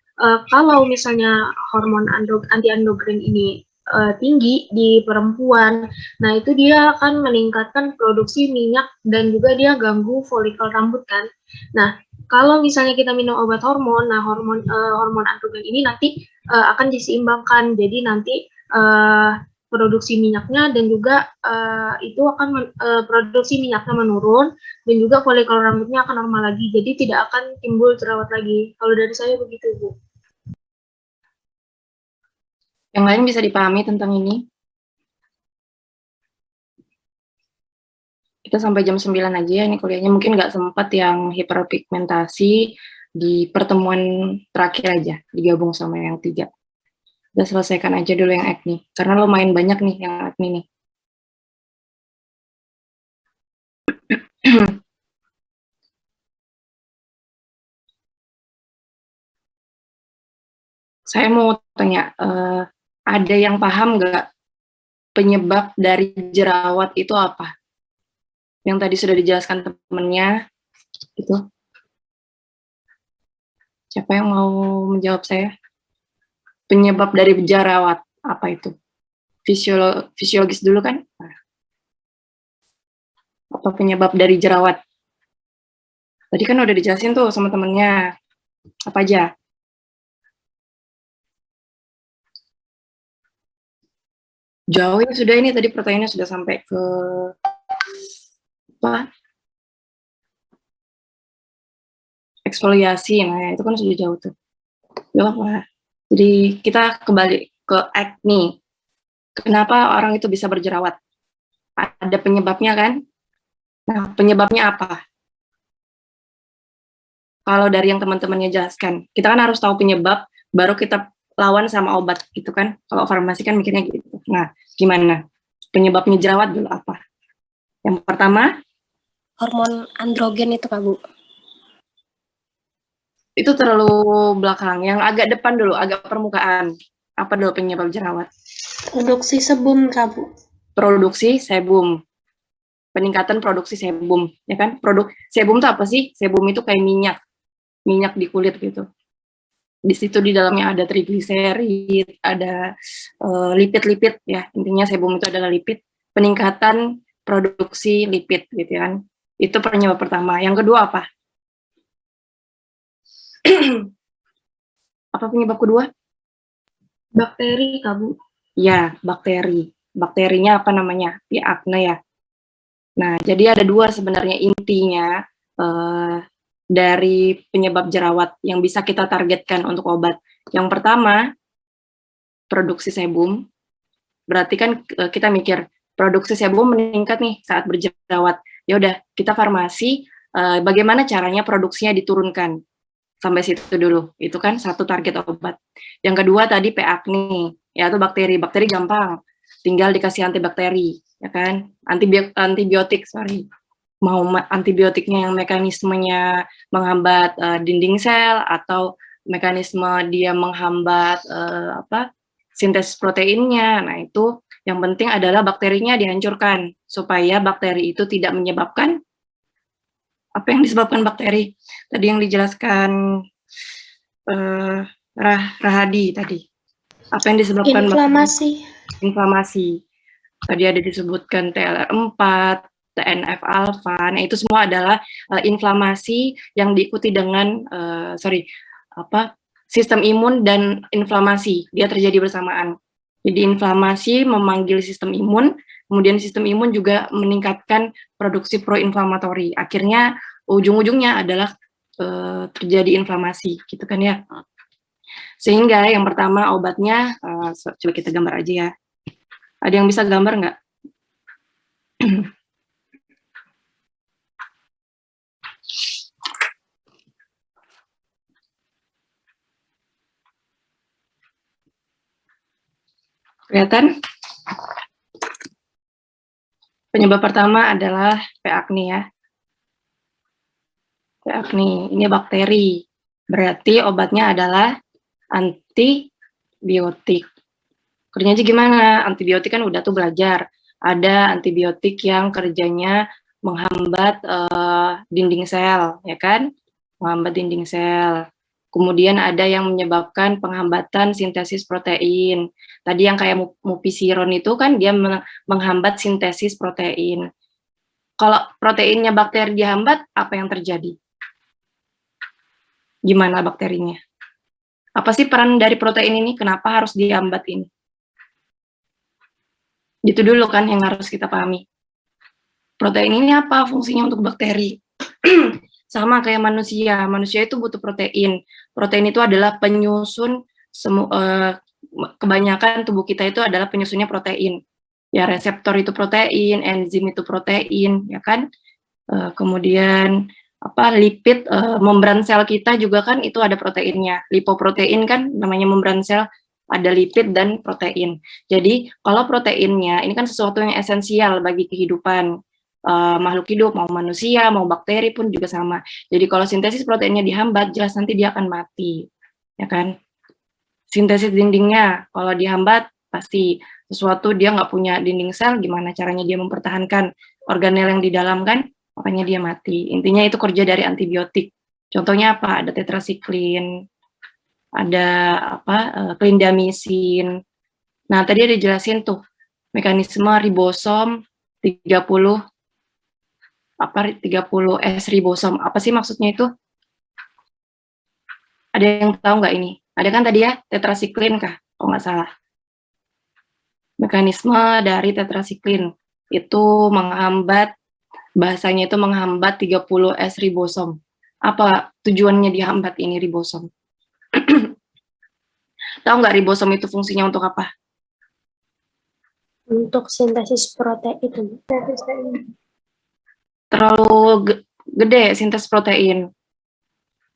Speaker 17: kalau misalnya hormon anti androgen ini tinggi di perempuan, nah itu dia akan meningkatkan produksi minyak dan juga dia ganggu folikel rambut kan. Nah, kalau misalnya kita minum obat hormon, nah hormon androgen ini nanti akan diseimbangkan. Jadi nanti produksi minyaknya dan juga itu akan produksi minyaknya menurun dan juga folikel rambutnya akan normal lagi. Jadi tidak akan timbul jerawat lagi. Kalau dari saya begitu, Bu.
Speaker 1: Yang lain bisa dipahami tentang ini? Kita sampai jam 9 aja ya, ini kuliahnya mungkin nggak sempat yang hiperpigmentasi di pertemuan terakhir aja, digabung sama yang 3. Udah selesaikan aja dulu yang acne, karena lumayan banyak nih yang acne nih. Saya mau tanya, ada yang paham nggak penyebab dari jerawat itu apa? Yang tadi sudah dijelaskan temennya, itu. Siapa yang mau menjawab saya? Penyebab dari jerawat, apa itu? Fisiologis dulu kan? Apa penyebab dari jerawat? Tadi kan udah dijelasin tuh sama temennya. Apa aja? Jauh ya sudah, ini tadi pertanyaannya sudah sampai ke apa? Eksfoliasi, nah itu kan sudah jauh tuh. Ya apa? Jadi kita kembali ke acne. Kenapa orang itu bisa berjerawat? Ada penyebabnya kan? Nah, penyebabnya apa? Kalau dari yang teman-temannya jelaskan, kita kan harus tahu penyebab, baru kita lawan sama obat, gitu kan? Kalau farmasi kan mikirnya gitu. Nah, gimana? Penyebabnya jerawat dulu apa? Yang pertama,
Speaker 3: Hormon androgen itu Kak Bu.
Speaker 1: itu terlalu belakang. Yang agak depan dulu, agak permukaan. Apa dulu penyebab jerawat?
Speaker 10: Produksi sebum, Kak Bu.
Speaker 1: Produksi sebum. Peningkatan produksi sebum, ya kan? Produk sebum itu apa sih? Sebum itu kayak minyak di kulit gitu. Di situ di dalamnya ada trigliserid, ada lipid-lipid ya. Intinya sebum itu adalah lipid. Peningkatan produksi lipid gitu kan. Itu penyebab pertama. Yang kedua apa? Apa penyebab kedua?
Speaker 17: Bakteri, Kak Bu.
Speaker 1: Ya, bakteri. Bakterinya apa namanya? P. acne ya. Nah, jadi ada dua sebenarnya intinya dari penyebab jerawat yang bisa kita targetkan untuk obat. Yang pertama, produksi sebum. Berarti kan kita mikir, produksi sebum meningkat nih saat berjerawat. Ya udah, kita farmasi, bagaimana caranya produksinya diturunkan. Sampai situ dulu. Itu kan satu target obat. Yang kedua tadi P. acne, yaitu bakteri. Bakteri gampang, tinggal dikasih antibakteri, ya kan? Antibiotik, sorry. Mau antibiotiknya yang mekanismenya menghambat dinding sel atau mekanisme dia menghambat sintesis proteinnya. Nah, itu yang penting adalah bakterinya dihancurkan supaya bakteri itu tidak menyebabkan apa yang disebabkan bakteri. Tadi yang dijelaskan Rahadi tadi. Apa yang disebabkan
Speaker 10: Inflamasi.
Speaker 1: bakteri? Inflamasi. Tadi ada disebutkan TLR4, TNF alpha. Nah, itu semua adalah inflamasi yang diikuti dengan sistem imun dan inflamasi. Dia terjadi bersamaan. Jadi inflamasi memanggil sistem imun, kemudian sistem imun juga meningkatkan produksi proinflamatori. Akhirnya ujung-ujungnya adalah terjadi inflamasi, gitu kan ya. Sehingga yang pertama obatnya, coba kita gambar aja ya. Ada yang bisa gambar nggak? Kelihatan? Penyebab pertama adalah P. acne ya. P. acne, ini bakteri. Berarti obatnya adalah antibiotik. Kerjanya aja gimana? Antibiotik kan udah tuh belajar. Ada antibiotik yang kerjanya menghambat dinding sel, ya kan? Menghambat dinding sel. Kemudian ada yang menyebabkan penghambatan sintesis protein. Tadi yang kayak mupisiron itu kan dia menghambat sintesis protein. Kalau proteinnya bakteri dihambat, apa yang terjadi? Gimana bakterinya? Apa sih peran dari protein ini? Kenapa harus dihambat ini? Gitu dulu kan yang harus kita pahami. Protein ini apa fungsinya untuk bakteri? Sama kayak manusia. Manusia itu butuh protein. Protein itu adalah penyusun kebanyakan tubuh kita itu adalah penyusunnya protein. Ya, reseptor itu protein, enzim itu protein, ya kan? Kemudian lipid, membran sel kita juga kan itu ada proteinnya. Lipoprotein kan namanya membran sel, ada lipid dan protein. Jadi kalau proteinnya ini kan sesuatu yang esensial bagi kehidupan makhluk hidup, mau manusia, mau bakteri pun juga sama. Jadi kalau sintesis proteinnya dihambat, jelas nanti dia akan mati, ya kan? Sintesis dindingnya kalau dihambat pasti sesuatu dia nggak punya dinding sel, gimana caranya dia mempertahankan organel yang di dalam kan? Makanya dia mati. Intinya itu kerja dari antibiotik. Contohnya apa? Ada tetrasiklin, ada clindamycin. Nah, tadi ada dijelasin tuh mekanisme ribosom 30 S ribosom. Apa sih maksudnya itu? Ada yang tahu nggak ini? Ada kan tadi ya tetrasiklin kah? Kalau nggak salah. Mekanisme dari tetrasiklin itu menghambat, bahasanya itu menghambat 30 S ribosom. Apa tujuannya dihambat ini ribosom? Tahu nggak ribosom itu fungsinya untuk apa?
Speaker 3: Untuk sintesis protein.
Speaker 1: Terlalu gede sintesis protein.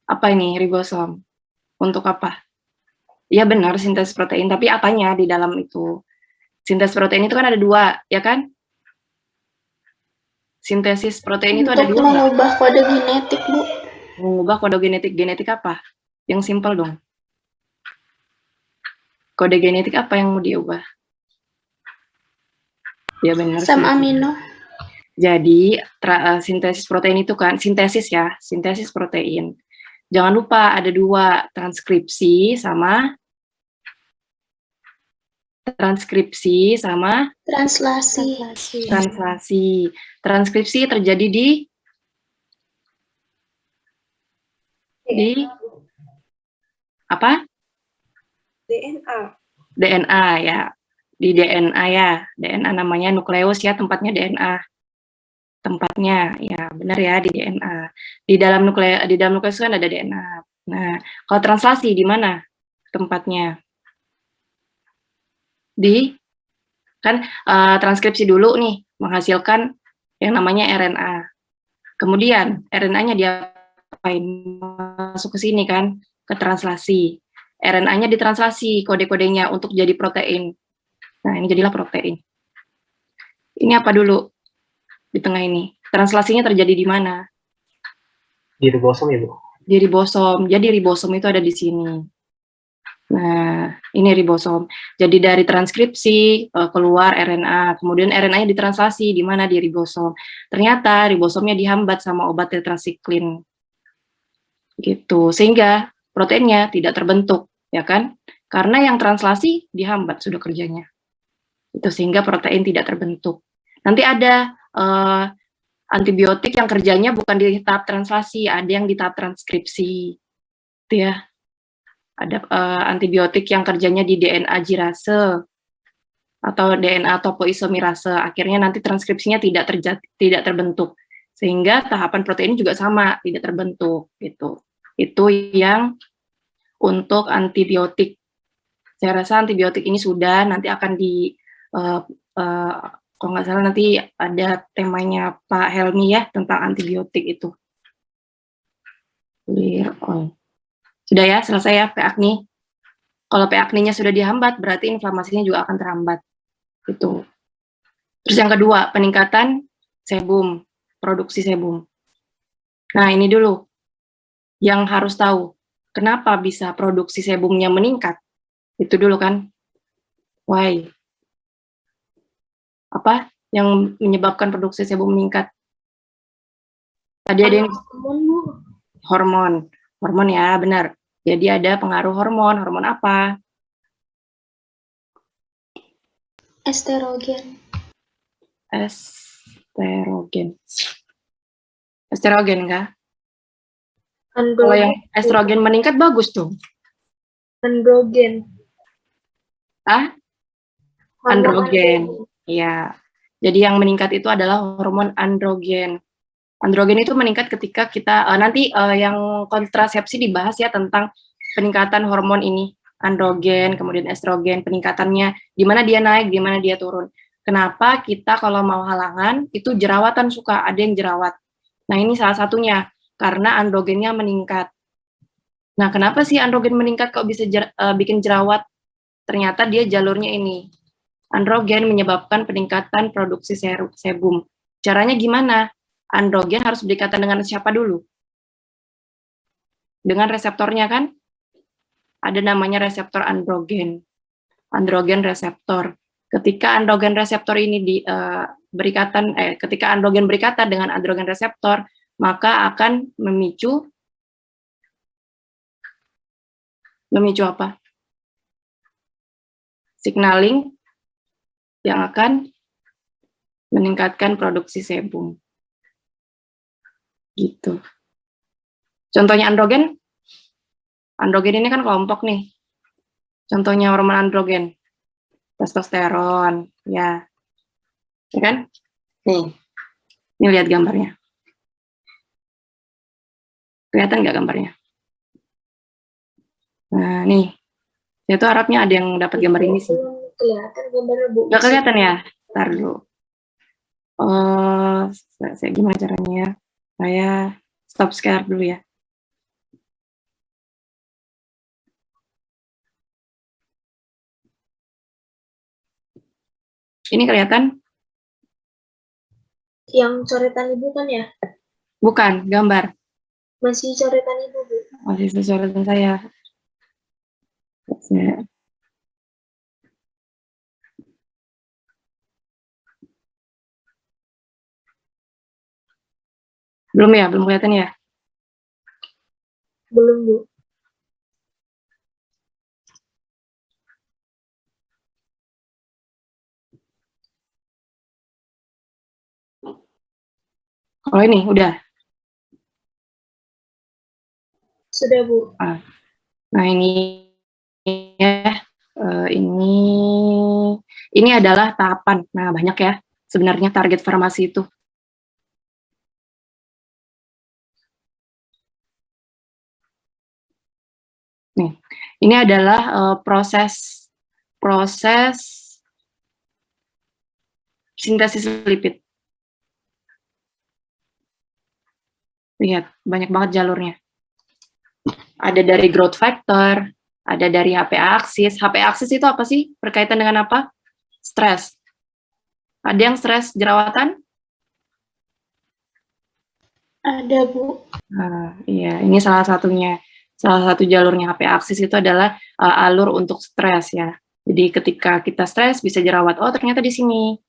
Speaker 1: Apa ini ribosom? Untuk apa? Ya benar sintesis protein, tapi apanya di dalam itu? Sintesis protein itu kan ada 2, ya kan? Sintesis protein itu ada 2
Speaker 10: Untuk mengubah kode genetik, Bu.
Speaker 1: Mengubah kode genetik apa? Yang simpel dong. Kode genetik apa yang mau diubah? Ya benar.
Speaker 10: Asam amino.
Speaker 1: Jadi sintesis protein itu kan sintesis protein. Jangan lupa ada 2, transkripsi sama
Speaker 10: translasi.
Speaker 1: translasi. Transkripsi terjadi di apa? DNA ya. Di DNA ya. DNA namanya nukleus ya, tempatnya DNA. Tempatnya ya, benar ya, di DNA. Di dalam nukleus kan ada DNA. Nah, kalau translasi di mana tempatnya? Transkripsi dulu nih, menghasilkan yang namanya RNA. Kemudian RNA-nya diapain? Masuk ke sini kan, ke translasi. RNA-nya ditranslasi kode-kodenya untuk jadi protein. Nah, ini jadilah protein. Ini apa dulu? Di tengah ini. Translasinya terjadi di mana?
Speaker 18: Di ribosom ya, Bu?
Speaker 1: Di ribosom. Jadi ribosom itu ada di sini. Nah, ini ribosom. Jadi dari transkripsi keluar RNA, kemudian RNA-nya ditranslasi di mana? Di ribosom. Ternyata ribosomnya dihambat sama obat tetrasiklin. Gitu. Sehingga proteinnya tidak terbentuk, ya kan? Karena yang translasi dihambat sudah kerjanya. Itu sehingga protein tidak terbentuk. Nanti ada antibiotik yang kerjanya bukan di tahap translasi, ada yang di tahap transkripsi. Itu ya. Ada antibiotik yang kerjanya di DNA girase atau DNA topoisomerase. Akhirnya nanti transkripsinya tidak terbentuk. Sehingga tahapan protein juga sama, tidak terbentuk gitu. Itu yang untuk antibiotik. Saya rasa antibiotik ini sudah nanti akan kalau nggak salah nanti ada temanya Pak Helmi ya tentang antibiotik itu. Clear all. Sudah ya, selesai ya P. acne. Kalau P. acne-nya sudah dihambat, berarti inflamasinya juga akan terhambat. Gitu. Terus yang kedua, peningkatan sebum, produksi sebum. Nah, ini dulu yang harus tahu. Kenapa bisa produksi sebumnya meningkat? Itu dulu kan. Why? Apa yang menyebabkan produksi sebum meningkat? Tadi ada yang hormon. Hormon ya, benar. Jadi ada pengaruh hormon. Hormon apa?
Speaker 10: Estrogen.
Speaker 1: Estrogen kah? Kalau yang estrogen meningkat bagus tuh.
Speaker 17: Androgen.
Speaker 1: Androgen. Iya. Jadi yang meningkat itu adalah hormon androgen. Androgen itu meningkat ketika kita nanti yang kontrasepsi dibahas ya tentang peningkatan hormon ini, androgen, kemudian estrogen, peningkatannya, di mana dia naik, di mana dia turun. Kenapa kita kalau mau halangan itu jerawatan suka ada yang jerawat. Nah, ini salah satunya karena androgennya meningkat. Nah, kenapa sih androgen meningkat kok bisa bikin jerawat? Ternyata dia jalurnya ini. Androgen menyebabkan peningkatan produksi sebum. Caranya gimana? Androgen harus berikatan dengan siapa dulu? Dengan reseptornya kan? Ada namanya reseptor androgen. Androgen reseptor. Ketika androgen reseptor ini ketika androgen berikatan dengan androgen reseptor, maka akan memicu apa? Signaling yang akan meningkatkan produksi sebum. Gitu. Contohnya androgen ini kan kelompok nih. Contohnya hormon androgen, testosteron, ya kan? Nih, ini lihat gambarnya. Kelihatan nggak gambarnya? Nah, nih, saya tuh harapnya ada yang dapat gambar ini sih.
Speaker 17: kelihatan gambarnya Bu.
Speaker 1: Nggak kelihatan ya? Ntar dulu. Oh, saya gimana caranya ya? Saya stop share dulu ya. Ini kelihatan?
Speaker 17: Yang coretan Ibu kan ya?
Speaker 1: Bukan, gambar.
Speaker 17: Masih coretan Ibu, Bu.
Speaker 1: Masih coretan saya. Belum ya? Belum kelihatan ya?
Speaker 17: Belum, Bu.
Speaker 1: Oh ini, udah.
Speaker 17: Sudah, Bu.
Speaker 1: Nah ini ya, ini adalah tahapan. Nah banyak ya sebenarnya target farmasi itu. Nih, ini adalah proses sintesis lipid. Lihat, banyak banget jalurnya. Ada dari growth factor, ada dari HPA axis. HPA axis itu apa sih? Berkaitan dengan apa? Stres. Ada yang stres jerawatan?
Speaker 17: Ada, Bu.
Speaker 1: Nah, iya, ini salah satunya. Salah satu jalurnya HPA axis itu adalah alur untuk stres ya. Jadi ketika kita stres bisa jerawat. Oh, ternyata di sini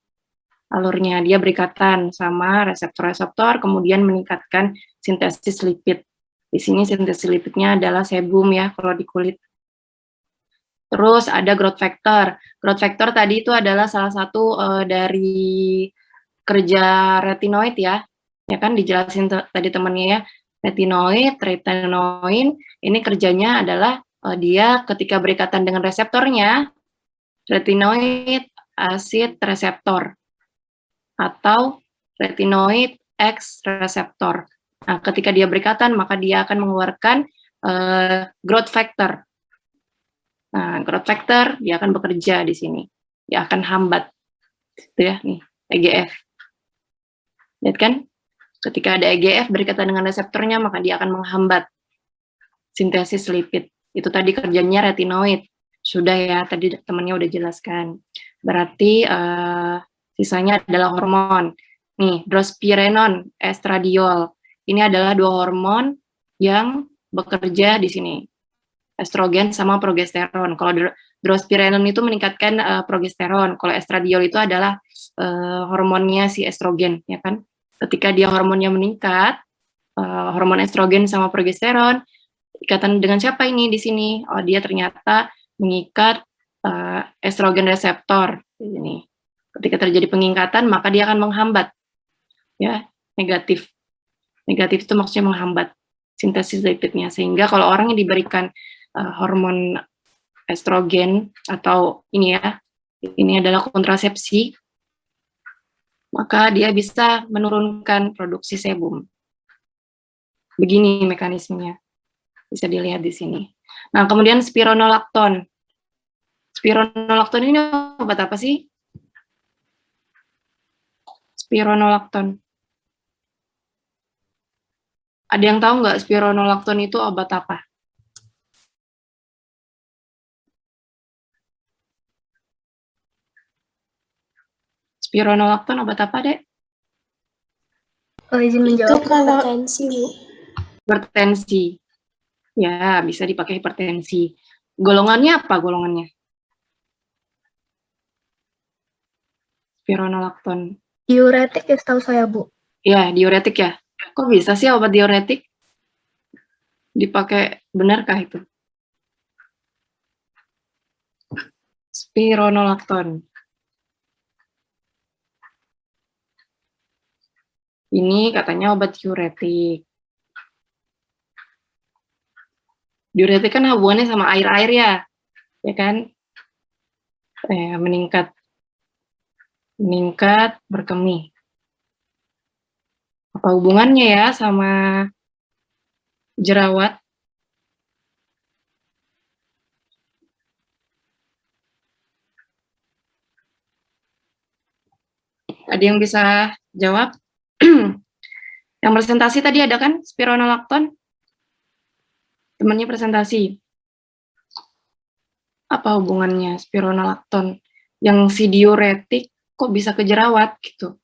Speaker 1: alurnya dia berikatan sama reseptor-reseptor, kemudian meningkatkan sintesis lipid. Di sini sintesis lipidnya adalah sebum ya kalau di kulit. Terus ada growth factor. Growth factor tadi itu adalah salah satu dari kerja retinoid ya. Ya kan dijelasin tadi temannya ya. Retinoid, retinoin, ini kerjanya adalah dia ketika berikatan dengan reseptornya, retinoid acid reseptor atau retinoid X reseptor. Nah, ketika dia berikatan, maka dia akan mengeluarkan growth factor. Nah, growth factor dia akan bekerja di sini. Dia akan hambat. Itu ya, nih, EGF. Lihat kan? Ketika ada EGF berikatan dengan reseptornya, maka dia akan menghambat sintesis lipid. Itu tadi kerjanya retinoid. Sudah ya, tadi temannya udah jelaskan. Berarti sisanya adalah hormon. Nih, drospirenone, estradiol. Ini adalah dua hormon yang bekerja di sini. Estrogen sama progesteron. Kalau drospirenone itu meningkatkan progesteron. Kalau estradiol itu adalah hormonnya si estrogen, ya kan? Ketika dia hormonnya meningkat, hormon estrogen sama progesteron, ikatan dengan siapa ini di sini? Oh, dia ternyata mengikat estrogen reseptor di sini. Ketika terjadi pengingkatan, maka dia akan menghambat, ya, negatif. Negatif itu maksudnya menghambat sintesis lipidnya. Sehingga kalau orang yang diberikan hormon estrogen atau ini ya, ini adalah kontrasepsi, maka dia bisa menurunkan produksi sebum. Begini mekanismenya. Bisa dilihat di sini. Nah, kemudian spironolakton. Spironolakton ini obat apa sih? Spironolakton. Ada yang tahu nggak spironolakton itu obat apa? Spironolakton obat apa, Dek?
Speaker 8: Izin menjawab.
Speaker 17: Itu kalau hipertensi, Bu.
Speaker 1: Hipertensi. Ya, bisa dipakai hipertensi. Golongannya apa golongannya? Spironolakton.
Speaker 8: Diuretik ya setahu saya, Bu.
Speaker 1: Ya, diuretik ya. Kok bisa sih obat diuretik? Dipakai, benarkah itu? Spironolakton. Ini katanya obat diuretik. Diuretik kan hubungannya sama air-air ya kan? Meningkat, berkemih. Apa hubungannya ya sama jerawat? Ada yang bisa jawab? Yang presentasi tadi ada kan spironolakton? Temannya presentasi. Apa hubungannya spironolakton? Yang si diuretik kok bisa ke jerawat gitu?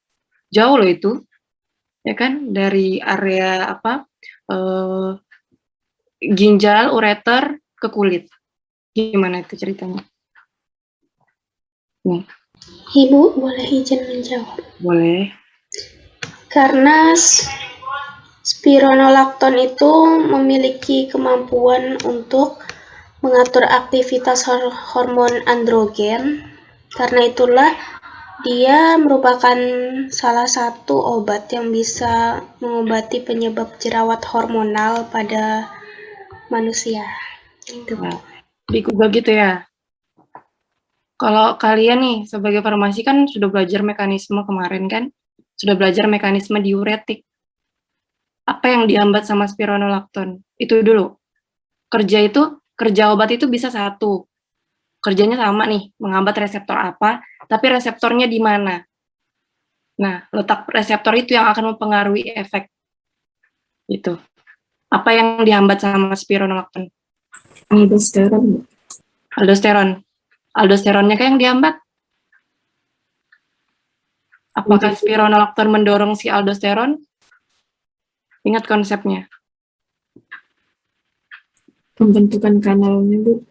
Speaker 1: Jauh loh itu, ya kan? Dari area apa? Ginjal, ureter ke kulit. Gimana itu ceritanya? Nih.
Speaker 10: Ibu, boleh izin menjawab?
Speaker 1: Boleh.
Speaker 10: Karena spironolakton itu memiliki kemampuan untuk mengatur aktivitas hormon androgen. Karena itulah dia merupakan salah satu obat yang bisa mengobati penyebab jerawat hormonal pada manusia. Gitu.
Speaker 1: Nah, di Google gitu ya. Kalau kalian nih sebagai farmasi kan sudah belajar mekanisme kemarin kan, sudah belajar mekanisme diuretik. Apa yang dihambat sama spironolakton? Itu dulu. Kerja obat itu bisa satu. Kerjanya sama nih, menghambat reseptor apa, tapi reseptornya di mana? Nah, letak reseptor itu yang akan mempengaruhi efek. Itu. Apa yang dihambat sama spironolakton?
Speaker 7: Aldosteron.
Speaker 1: Aldosteron. Aldosteronnya kayak yang dihambat? Apakah spironolakton mendorong si aldosteron? Ingat konsepnya.
Speaker 7: Pembentukan kanalnya, Bu.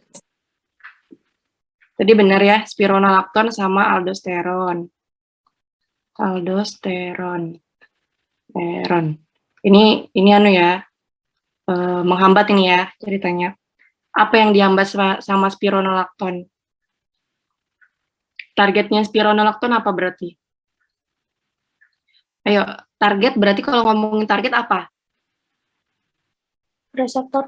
Speaker 1: Jadi benar ya, spironolakton sama aldosteron. Aldosteron. Ini anu ya, menghambat ini ya ceritanya. Apa yang dihambat sama spironolakton? Targetnya spironolakton apa berarti? Ayo, target berarti kalau ngomongin target apa? Reseptor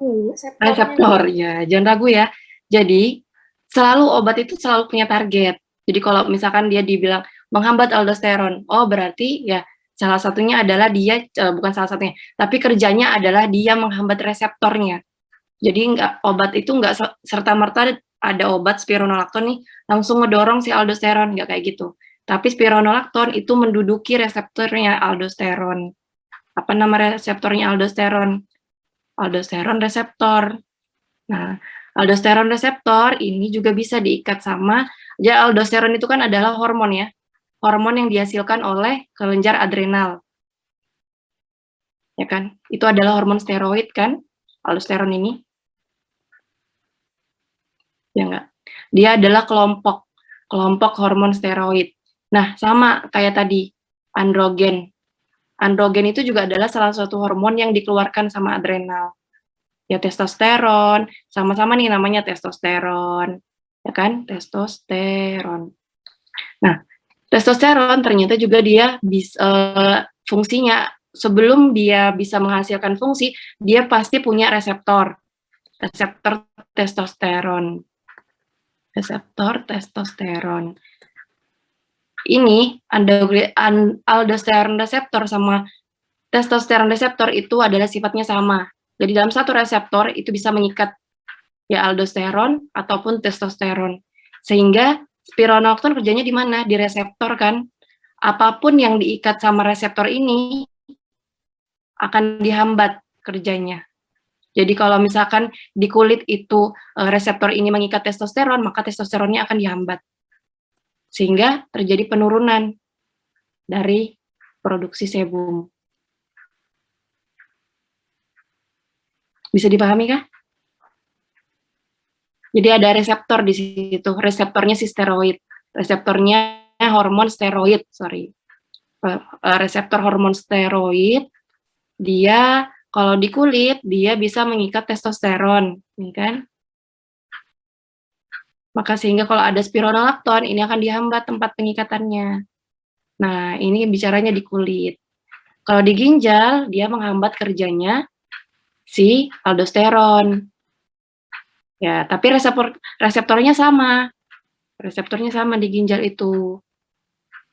Speaker 1: ya, jangan ragu ya. Jadi selalu obat itu selalu punya target. Jadi kalau misalkan dia dibilang menghambat aldosteron, oh berarti ya salah satunya adalah dia bukan salah satunya, tapi kerjanya adalah dia menghambat reseptornya. Jadi obat itu nggak serta merta ada obat spironolakton nih langsung ngedorong si aldosteron, nggak kayak gitu. Tapi spironolakton itu menduduki reseptornya aldosteron. Apa nama reseptornya aldosteron? Aldosteron reseptor. Nah, aldosteron reseptor ini juga bisa diikat sama, ya aldosteron itu kan adalah hormon ya, hormon yang dihasilkan oleh kelenjar adrenal. Ya kan? Itu adalah hormon steroid kan, aldosteron ini. Ya enggak? Dia adalah kelompok hormon steroid. Nah, sama kayak tadi, androgen. Androgen itu juga adalah salah satu hormon yang dikeluarkan sama adrenal. Ya testosteron, sama-sama nih namanya testosteron. Ya kan? Testosteron. Nah, testosteron ternyata juga dia fungsinya sebelum dia bisa menghasilkan fungsi, dia pasti punya reseptor testosteron. Reseptor testosteron. Ini aldosteron reseptor sama testosteron reseptor itu adalah sifatnya sama. Jadi dalam satu reseptor itu bisa mengikat ya aldosteron ataupun testosteron. Sehingga spironolakton kerjanya di mana? Di reseptor kan. Apapun yang diikat sama reseptor ini akan dihambat kerjanya. Jadi kalau misalkan di kulit itu reseptor ini mengikat testosteron, maka testosteronnya akan dihambat. Sehingga terjadi penurunan dari produksi sebum. Bisa dipahami kah? Jadi ada reseptor di situ, reseptornya si steroid, reseptornya hormon steroid, reseptor hormon steroid, dia kalau di kulit dia bisa mengikat testosteron, ya kan? Maka sehingga kalau ada spironolakton ini akan dihambat tempat pengikatannya. Nah, ini bicaranya di kulit. Kalau di ginjal dia menghambat kerjanya si aldosteron. Ya, tapi reseptornya sama. Reseptornya sama di ginjal itu.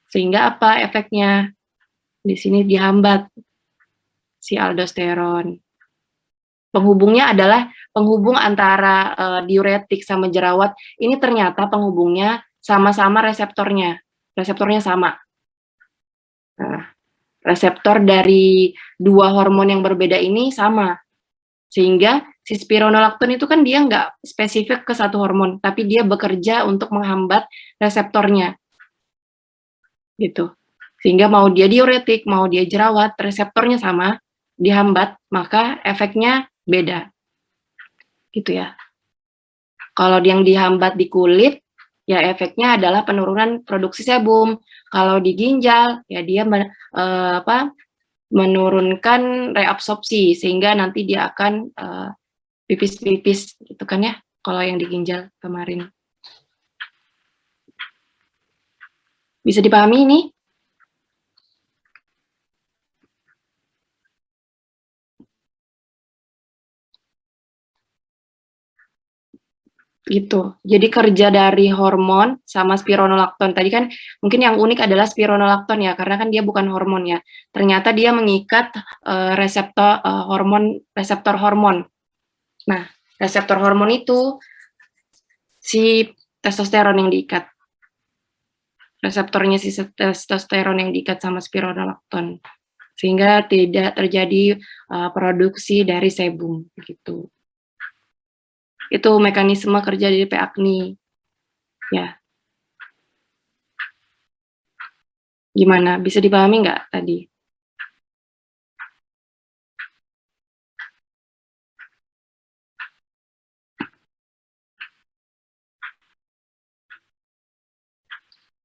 Speaker 1: Sehingga apa efeknya? Di sini dihambat si aldosteron. Penghubungnya adalah penghubung antara diuretik sama jerawat. Ini ternyata penghubungnya sama-sama reseptornya. Reseptornya sama. Nah, reseptor dari dua hormon yang berbeda ini sama. Sehingga si spironolakton itu kan dia nggak spesifik ke satu hormon, tapi dia bekerja untuk menghambat reseptornya. Gitu. Sehingga mau dia diuretik, mau dia jerawat, reseptornya sama, dihambat, maka efeknya beda. Gitu ya. Kalau yang dihambat di kulit, ya efeknya adalah penurunan produksi sebum. Kalau di ginjal, ya dia menurunkan reabsorpsi, sehingga nanti dia akan pipis-pipis, gitu kan ya, kalau yang di ginjal kemarin. Bisa dipahami ini? Gitu. Jadi kerja dari hormon sama spironolakton. Tadi kan mungkin yang unik adalah spironolakton ya, karena kan dia bukan hormon ya. Ternyata dia mengikat reseptor hormon. Nah, reseptor hormon itu si testosteron yang diikat. Reseptornya si testosteron yang diikat sama spironolakton. Sehingga tidak terjadi produksi dari sebum gitu. Itu mekanisme kerja dari P. acne. Ya. Gimana? Bisa dipahami nggak tadi?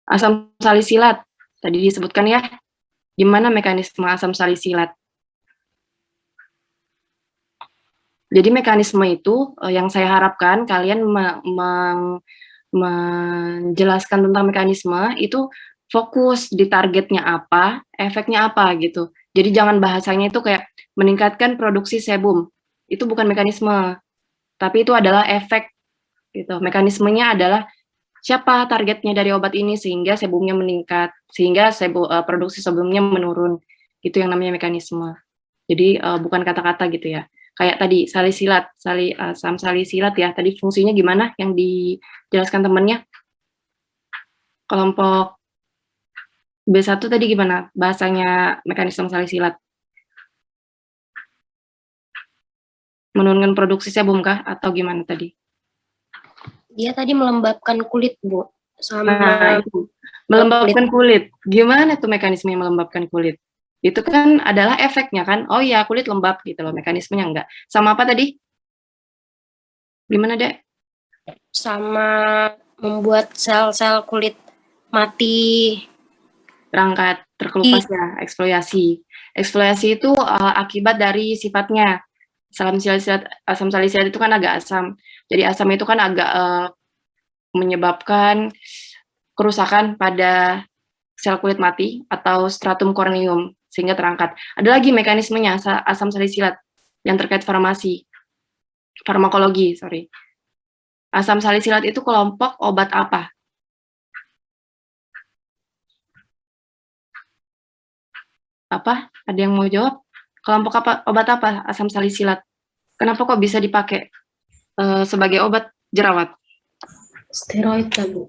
Speaker 1: Asam salisilat. Tadi disebutkan ya. Gimana mekanisme asam salisilat? Jadi mekanisme itu yang saya harapkan kalian menjelaskan tentang mekanisme itu fokus di targetnya apa, efeknya apa gitu. Jadi jangan bahasanya itu kayak meningkatkan produksi sebum. Itu bukan mekanisme, tapi itu adalah efek gitu. Mekanismenya adalah siapa targetnya dari obat ini sehingga sebumnya meningkat, sehingga produksi sebumnya menurun. Itu yang namanya mekanisme. Jadi bukan kata-kata gitu ya. Kayak tadi salisilat, asam salisilat ya. Tadi fungsinya gimana yang dijelaskan temannya? Kelompok B1 tadi gimana bahasanya mekanisme salisilat? Menurunkan produksi sebum kah atau gimana tadi?
Speaker 3: Dia tadi melembabkan kulit, Bu.
Speaker 1: Nah, itu. Melembabkan kulit. Gimana tuh mekanisme melembabkan kulit? Itu kan adalah efeknya kan, oh ya kulit lembab gitu loh, mekanismenya enggak. Sama apa tadi? Gimana, Dek?
Speaker 3: Sama membuat sel-sel kulit mati.
Speaker 1: Berangkat, terkelupas ya, eksfoliasi. Eksfoliasi itu akibat dari sifatnya. Asam salisilat itu kan agak asam. Jadi asam itu kan agak menyebabkan kerusakan pada sel kulit mati atau stratum corneum sehingga terangkat. Ada lagi mekanismenya asam salisilat yang terkait farmakologi. Asam salisilat itu kelompok obat apa? Apa? Ada yang mau jawab? Kelompok obat apa asam salisilat? Kenapa kok bisa dipakai sebagai obat jerawat?
Speaker 16: Steroid kan, Bu?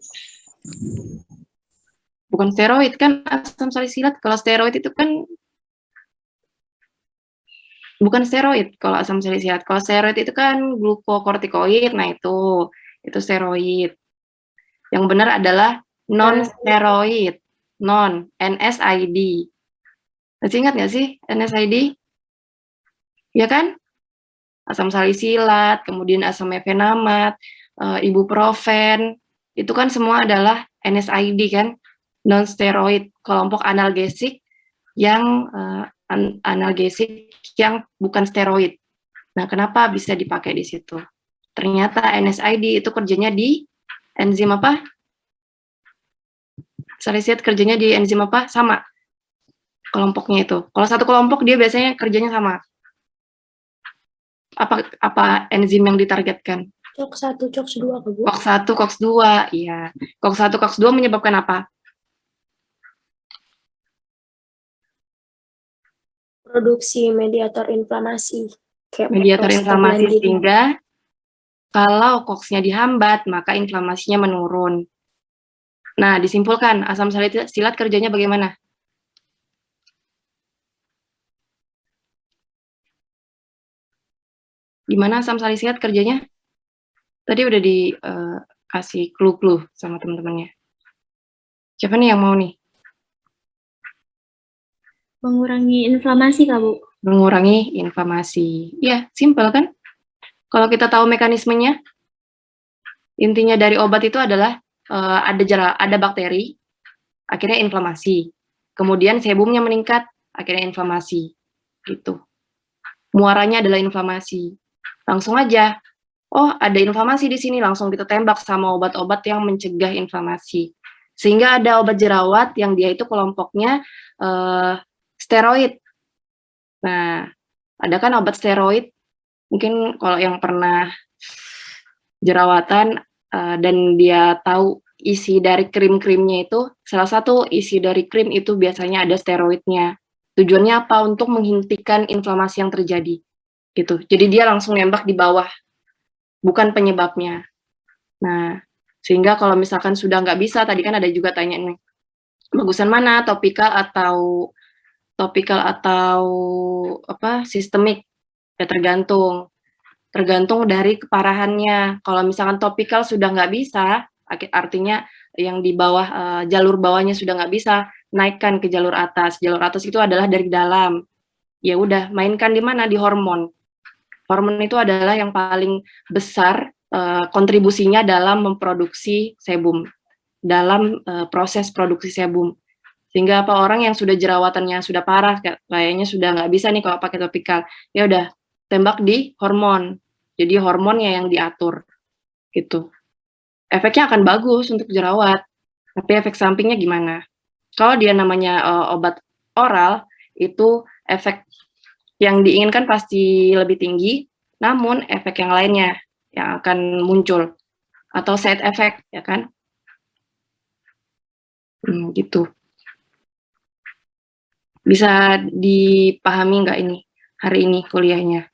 Speaker 1: Bukan steroid kan asam salisilat. Kalau steroid itu kan bukan steroid kalau asam salisilat. Kalau steroid itu kan glukokortikoid, nah itu steroid. Yang benar adalah non-steroid, NSAID. Masih ingat nggak sih NSAID? Ya kan? Asam salisilat, kemudian asam mefenamat, ibuprofen, itu kan semua adalah NSAID kan? Non-steroid, kelompok analgesik yang bukan steroid. Nah, kenapa bisa dipakai di situ? Ternyata NSAID itu kerjanya di enzim apa? Salisilat kerjanya di enzim apa? Sama kelompoknya itu. Kalau satu kelompok dia biasanya kerjanya sama. Apa enzim yang ditargetkan?
Speaker 3: COX-1, COX-2, Bu.
Speaker 1: COX-1, COX-2, iya. COX-1, COX-2 menyebabkan apa?
Speaker 3: Produksi mediator inflamasi.
Speaker 1: Mediator inflamasi, sehingga kalau COX-nya dihambat, maka inflamasinya menurun. Nah, disimpulkan, asam salisilat kerjanya bagaimana? Gimana asam salisilat kerjanya? Tadi udah dikasih clue-clue sama teman-temannya. Siapa nih yang mau nih?
Speaker 10: Mengurangi inflamasi, Kak, Bu.
Speaker 1: Mengurangi inflamasi. Ya, simpel kan? Kalau kita tahu mekanismenya, intinya dari obat itu adalah ada bakteri, akhirnya inflamasi. Kemudian sebumnya meningkat, akhirnya inflamasi. Gitu. Muaranya adalah inflamasi. Langsung aja, oh ada inflamasi di sini, langsung kita tembak sama obat-obat yang mencegah inflamasi. Sehingga ada obat jerawat yang dia itu kelompoknya steroid. Nah, ada kan obat steroid, mungkin kalau yang pernah jerawatan dan dia tahu isi dari krim-krimnya itu, salah satu isi dari krim itu biasanya ada steroidnya. Tujuannya apa? Untuk menghentikan inflamasi yang terjadi. Gitu. Jadi dia langsung nembak di bawah, bukan penyebabnya. Nah, sehingga kalau misalkan sudah nggak bisa, tadi kan ada juga tanya nih, bagusan mana, topikal atau apa sistemik? Ya tergantung dari keparahannya. Kalau misalkan topikal sudah nggak bisa, artinya yang di bawah jalur bawahnya sudah nggak bisa, naikkan ke jalur atas. Jalur atas itu adalah dari dalam. Ya udah, mainkan di mana? Di hormon. Hormon itu adalah yang paling besar kontribusinya dalam memproduksi sebum, dalam proses produksi sebum. Sehingga apa, orang yang sudah jerawatannya sudah parah, kayaknya sudah nggak bisa nih kalau pakai topikal, ya udah tembak di hormon. Jadi hormonnya yang diatur gitu. Efeknya akan bagus untuk jerawat, tapi efek sampingnya gimana? Kalau dia namanya obat oral, itu efek yang diinginkan pasti lebih tinggi, namun efek yang lainnya yang akan muncul atau side effect, ya kan? Gitu. Bisa dipahami nggak ini hari ini kuliahnya?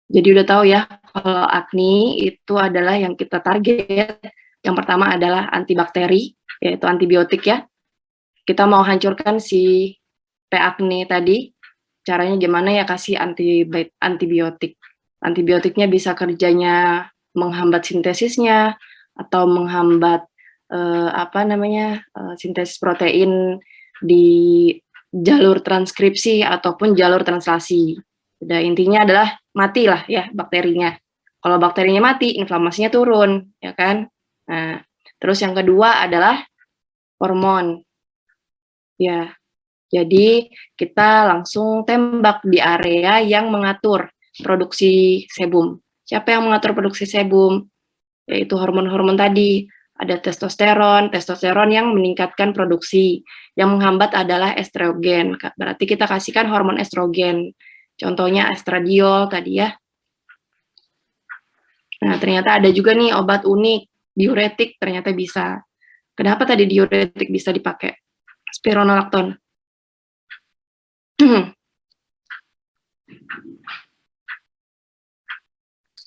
Speaker 1: Jadi udah tahu ya, kalau acne itu adalah yang kita target. Yang pertama adalah antibakteri, yaitu antibiotik ya. Kita mau hancurkan si P. acne tadi, caranya gimana ya, kasih antibiotik. Antibiotiknya bisa kerjanya menghambat sintesisnya, atau menghambat sintesis protein di jalur transkripsi ataupun jalur translasi. Udah, intinya adalah matilah ya bakterinya. Kalau bakterinya mati, inflamasinya turun, ya kan? Nah, terus yang kedua adalah hormon. Ya, jadi kita langsung tembak di area yang mengatur produksi sebum. Siapa yang mengatur produksi sebum? Yaitu hormon-hormon tadi. Ada testosteron yang meningkatkan produksi. Yang menghambat adalah estrogen. Berarti kita kasihkan hormon estrogen. Contohnya estradiol tadi ya. Nah, ternyata ada juga nih obat unik, diuretik ternyata bisa. Kenapa tadi diuretik bisa dipakai? Spironolakton.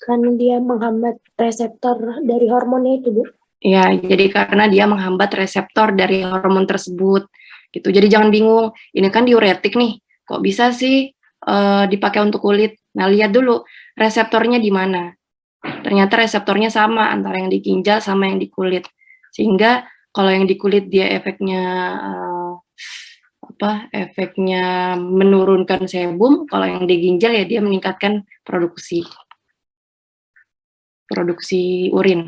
Speaker 3: Karena dia menghambat reseptor dari hormonnya itu, Bu.
Speaker 1: Ya, jadi karena dia menghambat reseptor dari hormon tersebut. Gitu. Jadi jangan bingung, ini kan diuretik nih, kok bisa sih dipakai untuk kulit? Nah, lihat dulu reseptornya di mana. Ternyata reseptornya sama antara yang di ginjal sama yang di kulit. Sehingga kalau yang di kulit dia efeknya efeknya menurunkan sebum, kalau yang di ginjal ya dia meningkatkan produksi urin,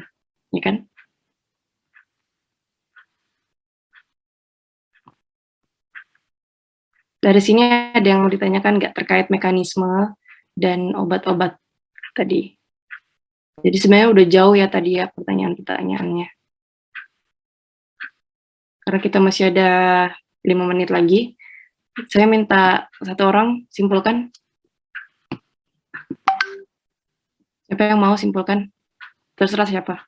Speaker 1: ya kan? Dari sini ada yang mau ditanyakan nggak terkait mekanisme dan obat-obat tadi? Jadi sebenarnya udah jauh ya tadi ya pertanyaan-pertanyaannya. Karena kita masih ada 5 menit lagi, saya minta satu orang simpulkan. Siapa yang mau simpulkan? Terserah siapa.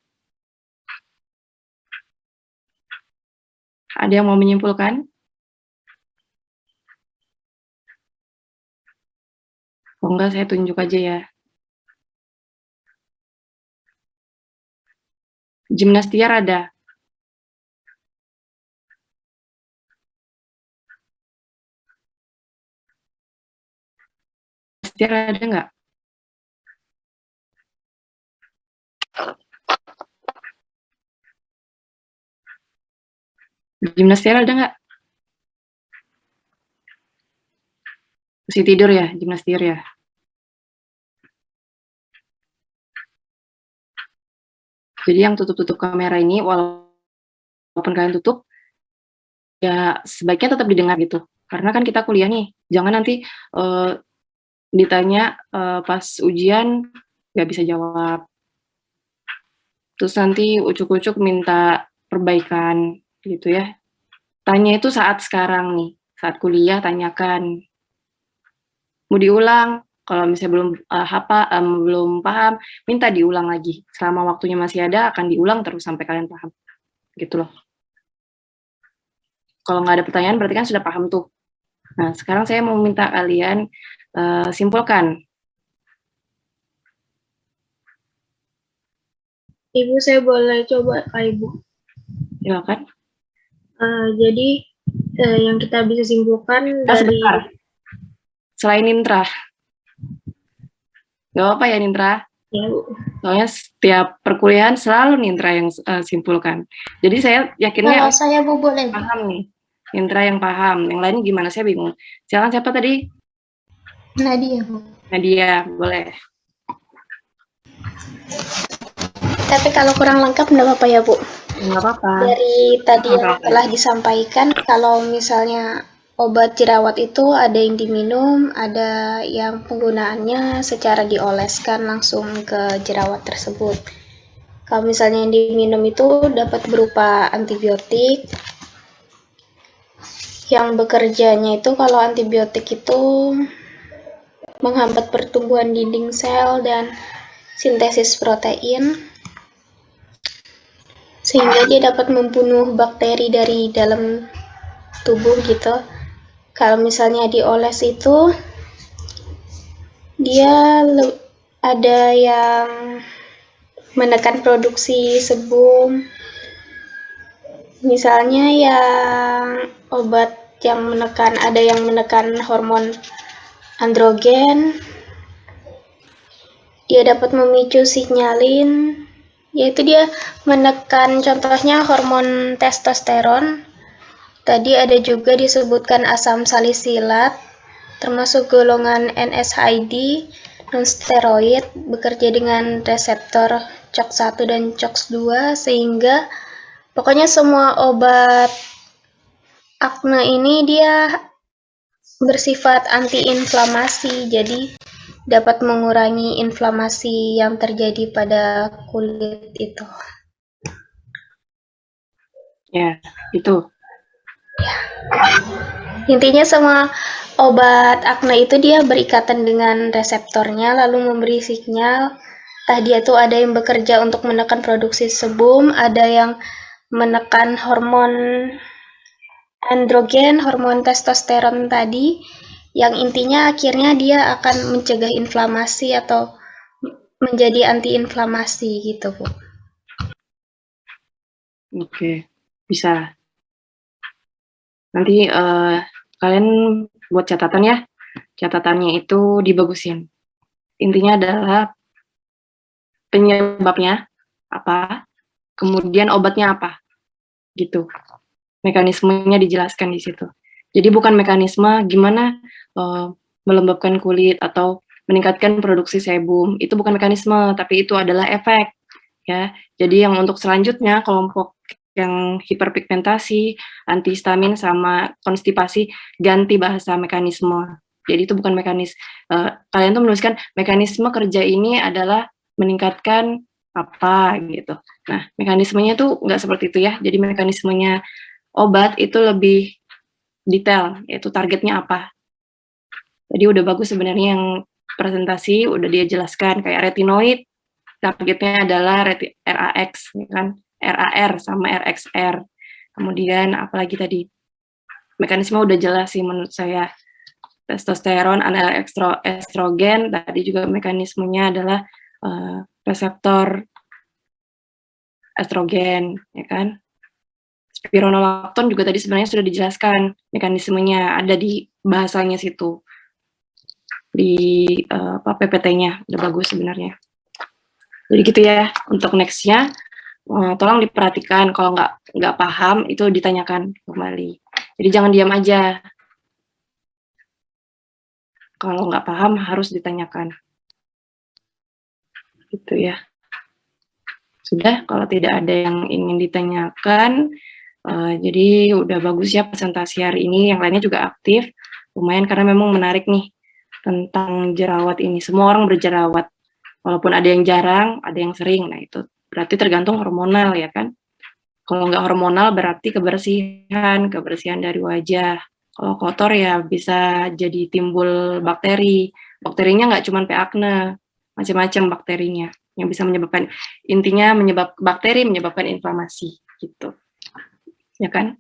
Speaker 1: Ada yang mau menyimpulkan? Oh enggak, saya tunjuk aja ya. Gimnastiar ada? Gimnastiar ada nggak? Gimnastiar ada nggak? Masih tidur ya, gimnastiar ya? Jadi yang tutup-tutup kamera ini, walaupun kalian tutup, ya sebaiknya tetap didengar gitu. Karena kan kita kuliah nih, jangan nanti ditanya pas ujian nggak bisa jawab. Terus nanti ucuk-ucuk minta perbaikan gitu ya. Tanya itu saat sekarang nih, saat kuliah tanyakan. Mau diulang, kalau misalnya belum paham, minta diulang lagi. Selama waktunya masih ada, akan diulang terus sampai kalian paham. Gitu loh. Kalau nggak ada pertanyaan, berarti kan sudah paham tuh. Nah, sekarang saya mau minta kalian simpulkan.
Speaker 17: Ibu, saya boleh coba, Kak Ibu?
Speaker 1: Silakan.
Speaker 17: Jadi, yang kita bisa simpulkan dari...
Speaker 1: Sebentar. Selain Nintra. Nggak apa-apa ya, Nintra?
Speaker 17: Ya, Bu.
Speaker 1: Soalnya setiap perkuliahan selalu Nintra yang simpulkan. Jadi saya yakinnya
Speaker 10: Kalau saya Bu boleh.
Speaker 1: paham nih. Nintra yang paham. Yang lainnya gimana? Saya bingung. Silakan, siapa tadi?
Speaker 10: Nadia Bu.
Speaker 1: Nadia, boleh.
Speaker 10: Tapi kalau kurang lengkap nggak apa-apa ya Bu.
Speaker 1: Nggak apa-apa.
Speaker 10: Dari tadi yang telah disampaikan, kalau misalnya obat jerawat itu ada yang diminum, ada yang penggunaannya secara dioleskan langsung ke jerawat tersebut. Kalau misalnya yang diminum itu dapat berupa antibiotik, yang bekerjanya itu kalau antibiotik itu menghambat pertumbuhan dinding sel dan sintesis protein, sehingga dia dapat membunuh bakteri dari dalam tubuh gitu. Kalau misalnya dioles itu dia ada yang menekan produksi sebum, misalnya yang obat yang menekan, ada yang menekan hormon androgen, dia dapat memicu sinyalin, yaitu dia menekan contohnya hormon testosteron. Tadi ada juga disebutkan asam salisilat, termasuk golongan NSAID, non-steroid, bekerja dengan reseptor COX-1 dan COX-2, sehingga pokoknya semua obat akne ini dia bersifat anti-inflamasi, jadi dapat mengurangi inflamasi yang terjadi pada kulit itu.
Speaker 1: Ya, itu.
Speaker 10: Intinya semua obat akne itu dia berikatan dengan reseptornya, lalu memberi sinyal. Tadi itu ada yang bekerja untuk menekan produksi sebum, ada yang menekan hormon androgen, hormon testosteron tadi, yang intinya akhirnya dia akan mencegah inflamasi atau menjadi anti-inflamasi gitu, Bu.
Speaker 1: Oke, bisa. Nanti kalian buat catatan ya. Catatannya itu dibagusin. Intinya adalah penyebabnya apa, kemudian obatnya apa, gitu. Mekanismenya dijelaskan di situ. Jadi bukan mekanisme gimana melembabkan kulit atau meningkatkan produksi sebum. Itu bukan mekanisme, tapi itu adalah efek. Ya, jadi yang untuk selanjutnya kelompok yang hiperpigmentasi, antihistamin sama konstipasi ganti bahasa mekanisme. Jadi itu bukan mekanisme. Kalian tuh menuliskan mekanisme kerja ini adalah meningkatkan apa gitu. Nah, mekanismenya tuh nggak seperti itu ya. Jadi mekanismenya obat itu lebih detail, yaitu targetnya apa. Jadi udah bagus sebenarnya yang presentasi, udah dia jelaskan kayak retinoid, targetnya adalah RAX, ya kan? RAR sama RXR. Kemudian apalagi tadi, mekanisme udah jelas sih menurut saya. Testosteron, estrogen, tadi juga mekanismenya adalah reseptor estrogen, ya kan? Spironolakton juga tadi sebenarnya sudah dijelaskan mekanismenya, ada di bahasanya situ, di PPT-nya, udah bagus sebenarnya. Jadi gitu ya, untuk next-nya tolong diperhatikan, kalau nggak paham itu ditanyakan kembali. Jadi jangan diam aja. Kalau nggak paham harus ditanyakan. Gitu ya. Sudah, kalau tidak ada yang ingin ditanyakan, jadi udah bagus ya presentasi hari ini, yang lainnya juga aktif, lumayan karena memang menarik nih tentang jerawat ini. Semua orang berjerawat, walaupun ada yang jarang, ada yang sering, nah itu berarti tergantung hormonal ya kan. Kalau nggak hormonal berarti kebersihan dari wajah. Kalau kotor ya bisa jadi timbul bakteri. Bakterinya nggak cuma akne, macam-macam bakterinya yang bisa menyebabkan, intinya bakteri menyebabkan inflamasi gitu. Ya kan?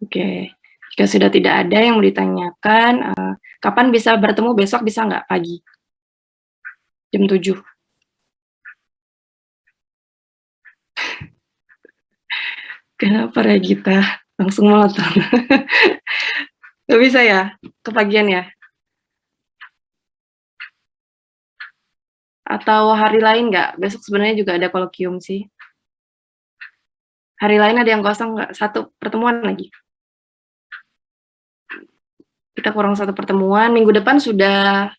Speaker 1: Oke. Jika sudah tidak ada yang mau ditanyakan, kapan bisa bertemu? Besok bisa nggak pagi? Jam 7. Kenapa Regita? Langsung melotong. Nggak bisa ya? Kepagian ya? Atau hari lain nggak? Besok sebenarnya juga ada kolokium sih. Hari lain ada yang kosong nggak? 1 pertemuan lagi. Kita kurang 1 pertemuan. Minggu depan sudah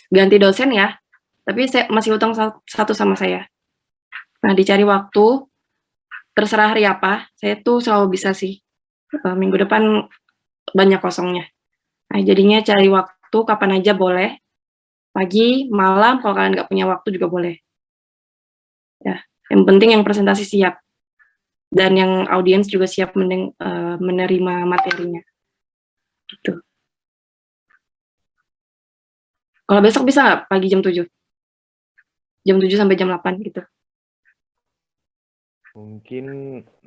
Speaker 1: ganti dosen ya. Tapi saya masih utang 1 sama saya. Nah, dicari waktu. Terserah hari apa. Saya tuh selalu bisa sih. Minggu depan banyak kosongnya. Nah, jadinya cari waktu kapan aja boleh. Pagi, malam, kalau kalian nggak punya waktu juga boleh. Ya, yang penting yang presentasi siap. Dan yang audiens juga siap menerima materinya. Gitu. Kalau besok bisa nggak pagi jam 7? Jam 7 sampai jam 8 gitu.
Speaker 19: Mungkin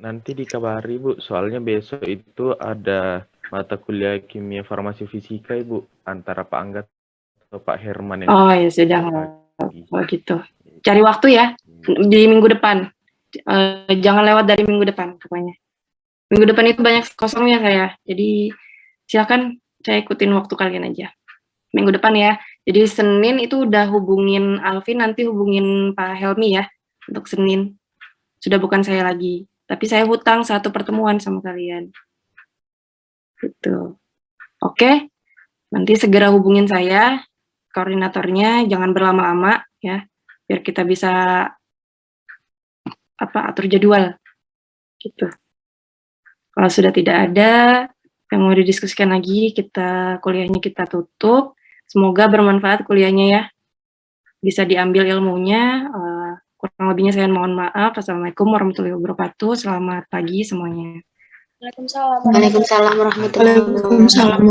Speaker 19: nanti dikabari Bu, soalnya besok itu ada mata kuliah kimia farmasi fisika Ibu, antara Pak Angga atau Pak Herman.
Speaker 1: Oh ya sudah, oh gitu. Cari waktu ya, di minggu depan. Jangan lewat dari minggu depan pokoknya. Minggu depan itu banyak kosongnya saya, jadi silakan saya ikutin waktu kalian aja. Minggu depan ya, jadi Senin itu udah hubungin Alvin, nanti hubungin Pak Helmi ya, untuk Senin. Sudah bukan saya lagi, tapi saya hutang 1 pertemuan sama kalian. Gitu. Oke, nanti segera hubungin saya, koordinatornya, jangan berlama-lama ya, biar kita bisa atur jadwal. Gitu. Kalau sudah tidak ada yang mau didiskusikan lagi, kuliahnya kita tutup. Semoga bermanfaat kuliahnya ya. Bisa diambil ilmunya. Kurang lebihnya saya mohon maaf. Assalamualaikum warahmatullahi wabarakatuh. Selamat pagi semuanya.
Speaker 3: Waalaikumsalam.
Speaker 10: Waalaikumsalam warahmatullahi wabarakatuh.